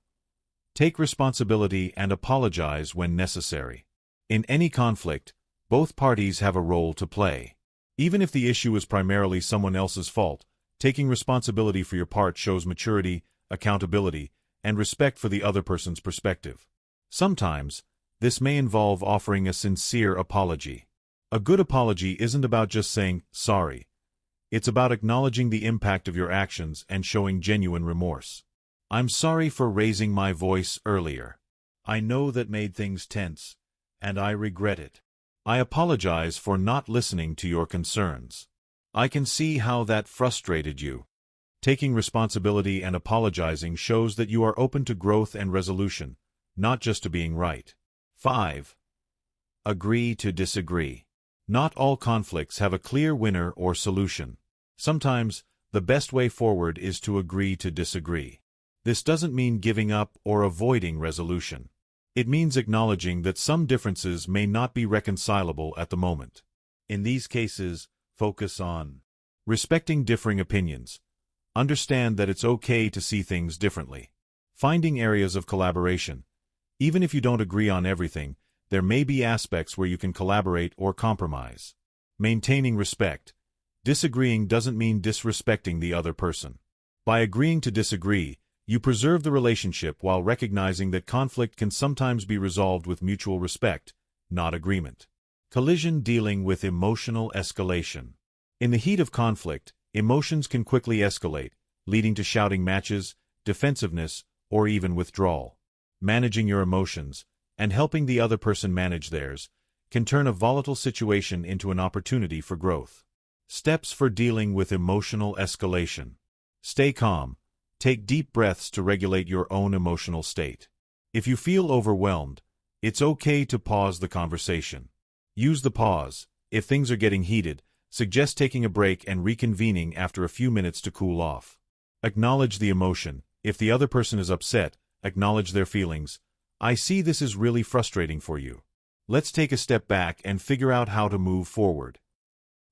Take responsibility and apologize when necessary. In any conflict, both parties have a role to play. Even if the issue is primarily someone else's fault, taking responsibility for your part shows maturity, accountability, and respect for the other person's perspective. Sometimes, this may involve offering a sincere apology. A good apology isn't about just saying, sorry. It's about acknowledging the impact of your actions and showing genuine remorse. I'm sorry for raising my voice earlier. I know that made things tense, and I regret it. I apologize for not listening to your concerns. I can see how that frustrated you. Taking responsibility and apologizing shows that you are open to growth and resolution, not just to being right. 5. Agree to disagree. Not all conflicts have a clear winner or solution. Sometimes, the best way forward is to agree to disagree. This doesn't mean giving up or avoiding resolution. It means acknowledging that some differences may not be reconcilable at the moment. In these cases, focus on respecting differing opinions. Understand that it's okay to see things differently. Finding areas of collaboration. Even if you don't agree on everything, there may be aspects where you can collaborate or compromise. Maintaining respect. Disagreeing doesn't mean disrespecting the other person. By agreeing to disagree, you preserve the relationship while recognizing that conflict can sometimes be resolved with mutual respect, not agreement. Collision dealing with emotional escalation. In the heat of conflict, emotions can quickly escalate, leading to shouting matches, defensiveness, or even withdrawal. Managing your emotions, and helping the other person manage theirs, can turn a volatile situation into an opportunity for growth. Steps for dealing with emotional escalation. Stay calm. Take deep breaths to regulate your own emotional state. If you feel overwhelmed, it's okay to pause the conversation. Use the pause. If things are getting heated, suggest taking a break and reconvening after a few minutes to cool off. Acknowledge the emotion. If the other person is upset, acknowledge their feelings. I see this is really frustrating for you. Let's take a step back and figure out how to move forward.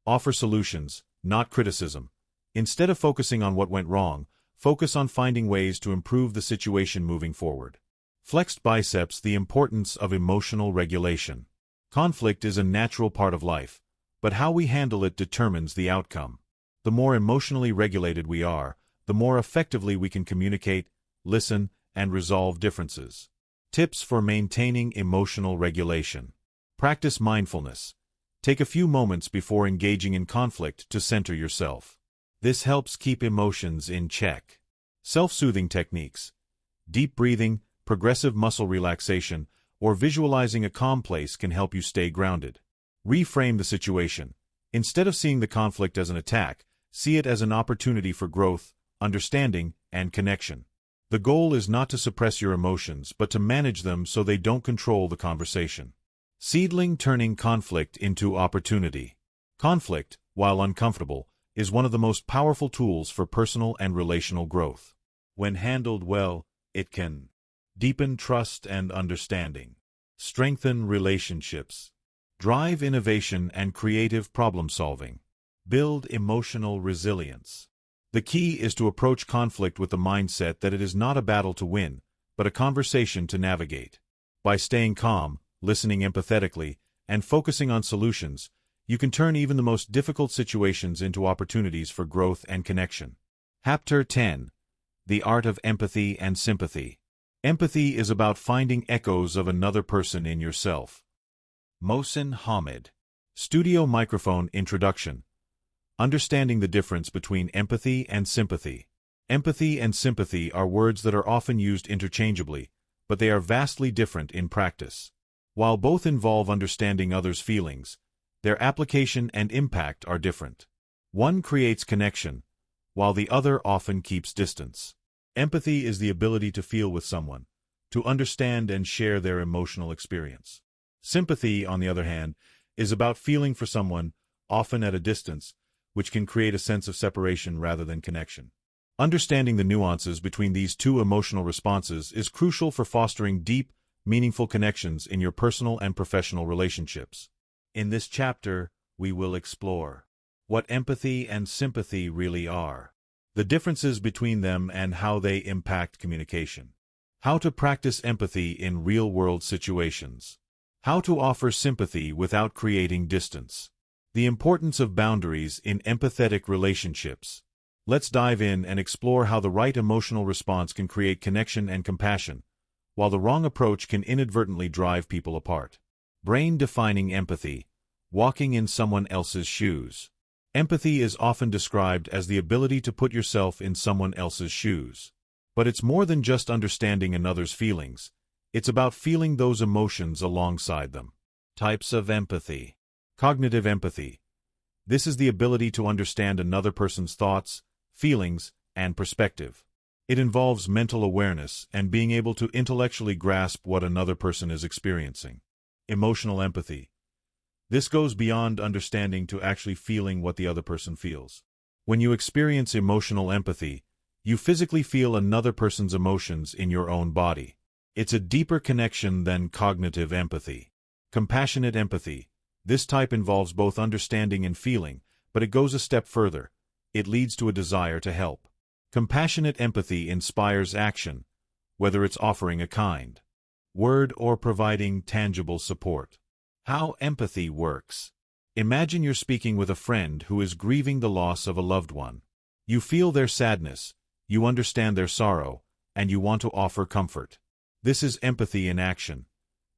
Offer solutions, not criticism. Instead of focusing on what went wrong, Focus on finding ways to improve the situation moving forward. Flexed biceps, the importance of emotional regulation. Conflict is a natural part of life, but how we handle it determines the outcome. The more emotionally regulated we are, the more effectively we can communicate, listen, and resolve differences. Tips for maintaining emotional regulation. Practice mindfulness. Take a few moments before engaging in conflict to center yourself. This helps keep emotions in check. Self-soothing techniques. Deep breathing, progressive muscle relaxation, or visualizing a calm place can help you stay grounded. Reframe the situation. Instead of seeing the conflict as an attack, see it as an opportunity for growth, understanding, and connection. The goal is not to suppress your emotions, but to manage them so they don't control the conversation. Seedling, turning conflict into opportunity. Conflict, while uncomfortable, is one of the most powerful tools for personal and relational growth. When handled well, it can deepen trust and understanding, strengthen relationships, drive innovation and creative problem-solving, build emotional resilience. The key is to approach conflict with the mindset that it is not a battle to win, but a conversation to navigate. By staying calm, listening empathetically, and focusing on solutions, you can turn even the most difficult situations into opportunities for growth and connection. Chapter 10. The Art of Empathy and Sympathy. Empathy is about finding echoes of another person in yourself. Mohsin Hamid. Studio microphone introduction. Understanding the difference between empathy and sympathy. Empathy and sympathy are words that are often used interchangeably, but they are vastly different in practice. While both involve understanding others' feelings, their application and impact are different. One creates connection, while the other often keeps distance. Empathy is the ability to feel with someone, to understand and share their emotional experience. Sympathy, on the other hand, is about feeling for someone, often at a distance, which can create a sense of separation rather than connection. Understanding the nuances between these two emotional responses is crucial for fostering deep, meaningful connections in your personal and professional relationships. In this chapter, we will explore what empathy and sympathy really are, the differences between them and how they impact communication, how to practice empathy in real-world situations, how to offer sympathy without creating distance, the importance of boundaries in empathetic relationships. Let's dive in and explore how the right emotional response can create connection and compassion, while the wrong approach can inadvertently drive people apart. Brain-defining empathy, walking in someone else's shoes. Empathy is often described as the ability to put yourself in someone else's shoes. But it's more than just understanding another's feelings. It's about feeling those emotions alongside them. Types of empathy. Cognitive empathy. This is the ability to understand another person's thoughts, feelings, and perspective. It involves mental awareness and being able to intellectually grasp what another person is experiencing. Emotional empathy. This goes beyond understanding to actually feeling what the other person feels. When you experience emotional empathy, you physically feel another person's emotions in your own body. It's a deeper connection than cognitive empathy. Compassionate empathy. This type involves both understanding and feeling, but it goes a step further. It leads to a desire to help. Compassionate empathy inspires action, whether it's offering a kind word or providing tangible support. How empathy works. Imagine you're speaking with a friend who is grieving the loss of a loved one. You feel their sadness, you understand their sorrow, and you want to offer comfort. This is empathy in action,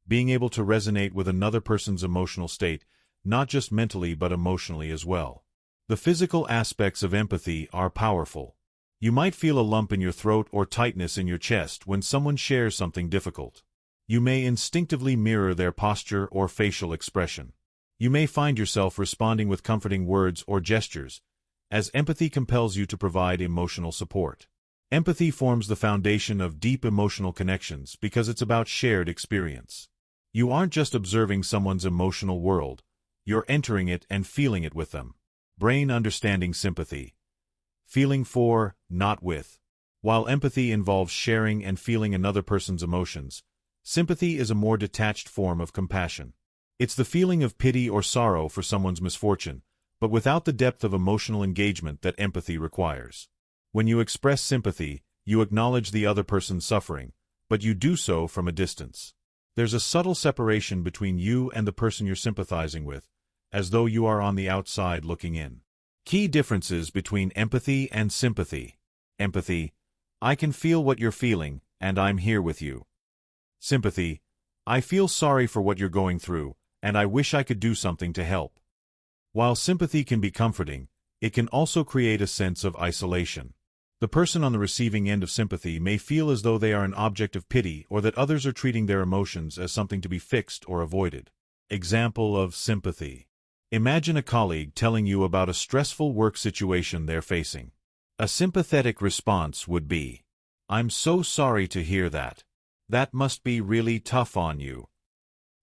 being able to resonate with another person's emotional state, not just mentally but emotionally as well. The physical aspects of empathy are powerful. You might feel a lump in your throat or tightness in your chest when someone shares something difficult. You may instinctively mirror their posture or facial expression. You may find yourself responding with comforting words or gestures, as empathy compels you to provide emotional support. Empathy forms the foundation of deep emotional connections because it's about shared experience. You aren't just observing someone's emotional world, you're entering it and feeling it with them. Brain understanding sympathy. Feeling for, not with. While empathy involves sharing and feeling another person's emotions, sympathy is a more detached form of compassion. It's the feeling of pity or sorrow for someone's misfortune, but without the depth of emotional engagement that empathy requires. When you express sympathy, you acknowledge the other person's suffering, but you do so from a distance. There's a subtle separation between you and the person you're sympathizing with, as though you are on the outside looking in. Key differences between empathy and sympathy. Empathy: I can feel what you're feeling, and I'm here with you. Sympathy: I feel sorry for what you're going through, and I wish I could do something to help. While sympathy can be comforting, it can also create a sense of isolation. The person on the receiving end of sympathy may feel as though they are an object of pity or that others are treating their emotions as something to be fixed or avoided. Example of sympathy. Imagine a colleague telling you about a stressful work situation they're facing. A sympathetic response would be, "I'm so sorry to hear that. That must be really tough on you."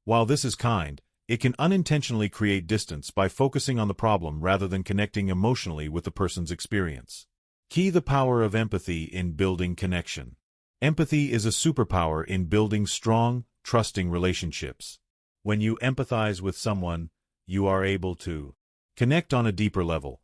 While this is kind, it can unintentionally create distance by focusing on the problem rather than connecting emotionally with the person's experience. Key: the power of empathy in building connection. Empathy is a superpower in building strong, trusting relationships. When you empathize with someone, you are able to connect on a deeper level.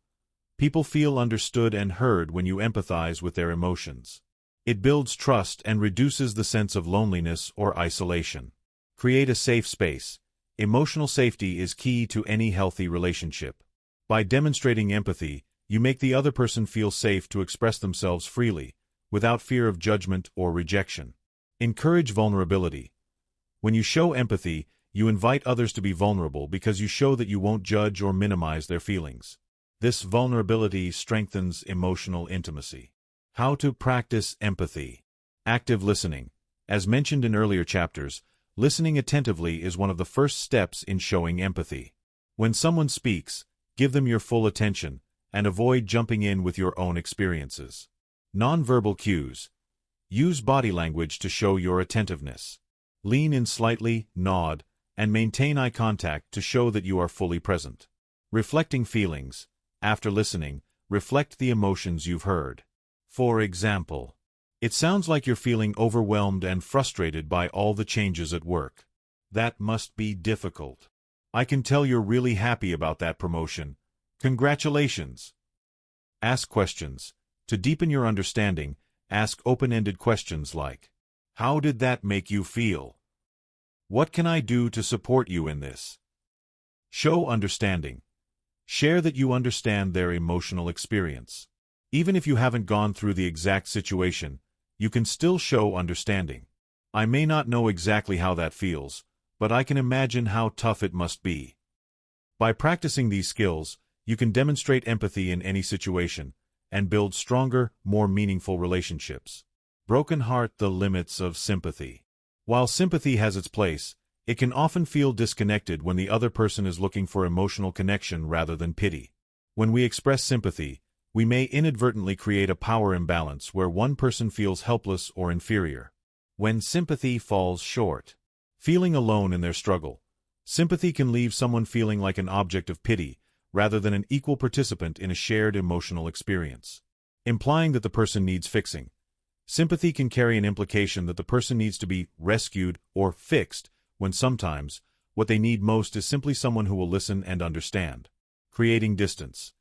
People feel understood and heard when you empathize with their emotions. It builds trust and reduces the sense of loneliness or isolation. Create a safe space. Emotional safety is key to any healthy relationship. By demonstrating empathy, you make the other person feel safe to express themselves freely, without fear of judgment or rejection. Encourage vulnerability. When you show empathy, you invite others to be vulnerable because you show that you won't judge or minimize their feelings. This vulnerability strengthens emotional intimacy. How to practice empathy. Active listening. As mentioned in earlier chapters, listening attentively is one of the first steps in showing empathy. When someone speaks, give them your full attention, and avoid jumping in with your own experiences. Nonverbal cues. Use body language to show your attentiveness. Lean in slightly, nod, and maintain eye contact to show that you are fully present. Reflecting feelings. After listening, reflect the emotions you've heard. For example, it sounds like you're feeling overwhelmed and frustrated by all the changes at work. That must be difficult. I can tell you're really happy about that promotion. Congratulations. Ask questions. To deepen your understanding, ask open-ended questions like, "How did that make you feel? What can I do to support you in this?" Show understanding. Share that you understand their emotional experience. Even if you haven't gone through the exact situation, you can still show understanding. "I may not know exactly how that feels, but I can imagine how tough it must be." By practicing these skills, you can demonstrate empathy in any situation and build stronger, more meaningful relationships. Broken heart. The limits of sympathy. While sympathy has its place, it can often feel disconnected when the other person is looking for emotional connection rather than pity. When we express sympathy, we may inadvertently create a power imbalance where one person feels helpless or inferior. When sympathy falls short. Feeling alone in their struggle. Sympathy can leave someone feeling like an object of pity, rather than an equal participant in a shared emotional experience, implying that the person needs fixing. Sympathy can carry an implication that the person needs to be rescued or fixed, when sometimes what they need most is simply someone who will listen and understand. Creating distance.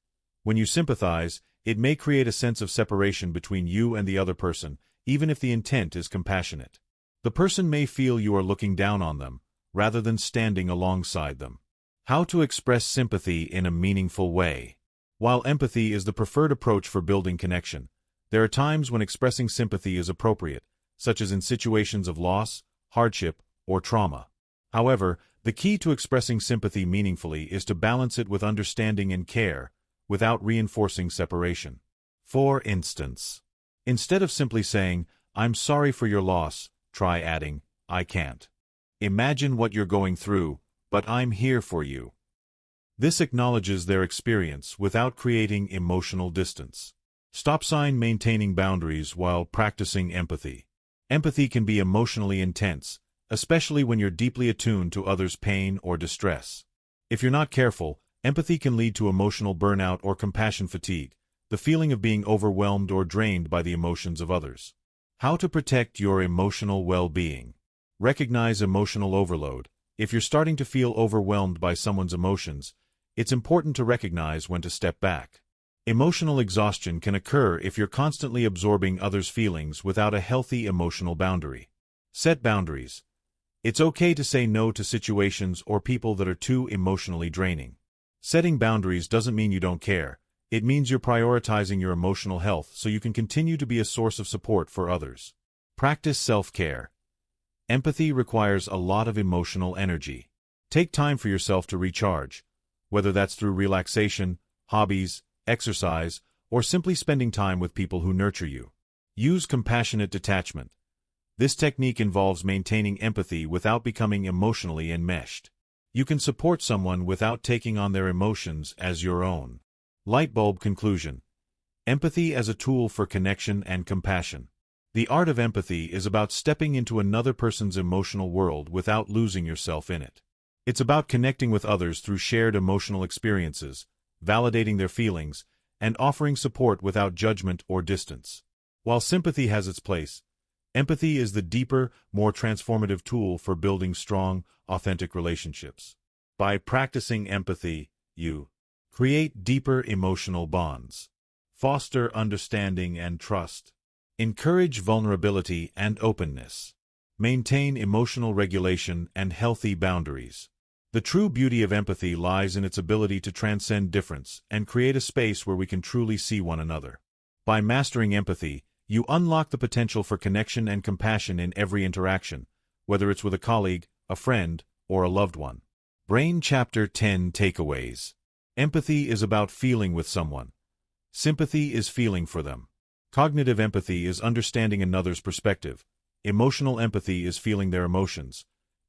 When you sympathize, it may create a sense of separation between you and the other person, even if the intent is compassionate. The person may feel you are looking down on them, rather than standing alongside them. How to express sympathy in a meaningful way. While empathy is the preferred approach for building connection, there are times when expressing sympathy is appropriate, such as in situations of loss, hardship, or trauma. However, the key to expressing sympathy meaningfully is to balance it with understanding and care, without reinforcing separation. For instance, instead of simply saying, "I'm sorry for your loss," try adding, "I can't imagine what you're going through, but I'm here for you." This acknowledges their experience without creating emotional distance. Maintaining boundaries while practicing empathy. Empathy can be emotionally intense, especially when you're deeply attuned to others' pain or distress. If you're not careful, empathy can lead to emotional burnout or compassion fatigue, the feeling of being overwhelmed or drained by the emotions of others. How to protect your emotional well-being. Recognize emotional overload. If you're starting to feel overwhelmed by someone's emotions, it's important to recognize when to step back. Emotional exhaustion can occur if you're constantly absorbing others' feelings without a healthy emotional boundary. Set boundaries. It's okay to say no to situations or people that are too emotionally draining. Setting boundaries doesn't mean you don't care. It means you're prioritizing your emotional health so you can continue to be a source of support for others. Practice self-care. Empathy requires a lot of emotional energy. Take time for yourself to recharge, whether that's through relaxation, hobbies, exercise, or simply spending time with people who nurture you. Use compassionate detachment. This technique involves maintaining empathy without becoming emotionally enmeshed. You can support someone without taking on their emotions as your own. Lightbulb conclusion. Empathy as a tool for connection and compassion. The art of empathy is about stepping into another person's emotional world without losing yourself in it. It's about connecting with others through shared emotional experiences, validating their feelings, and offering support without judgment or distance. While sympathy has its place, empathy is the deeper, more transformative tool for building strong, authentic relationships. By practicing empathy, you create deeper emotional bonds, foster understanding and trust, encourage vulnerability and openness, maintain emotional regulation and healthy boundaries. The true beauty of empathy lies in its ability to transcend difference and create a space where we can truly see one another. By mastering empathy, you unlock the potential for connection and compassion in every interaction, whether it's with a colleague, a friend, or a loved one. Brain Chapter 10 Takeaways. Empathy is about feeling with someone. Sympathy is feeling for them. Cognitive empathy is understanding another's perspective. Emotional empathy is feeling their emotions.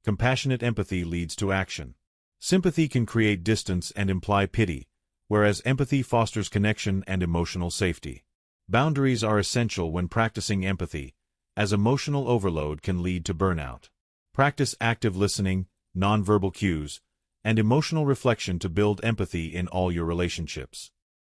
Compassionate empathy leads to action. Sympathy can create distance and imply pity, whereas empathy fosters connection and emotional safety. Boundaries are essential when practicing empathy, as emotional overload can lead to burnout. Practice active listening, nonverbal cues, and emotional reflection to build empathy in all your relationships.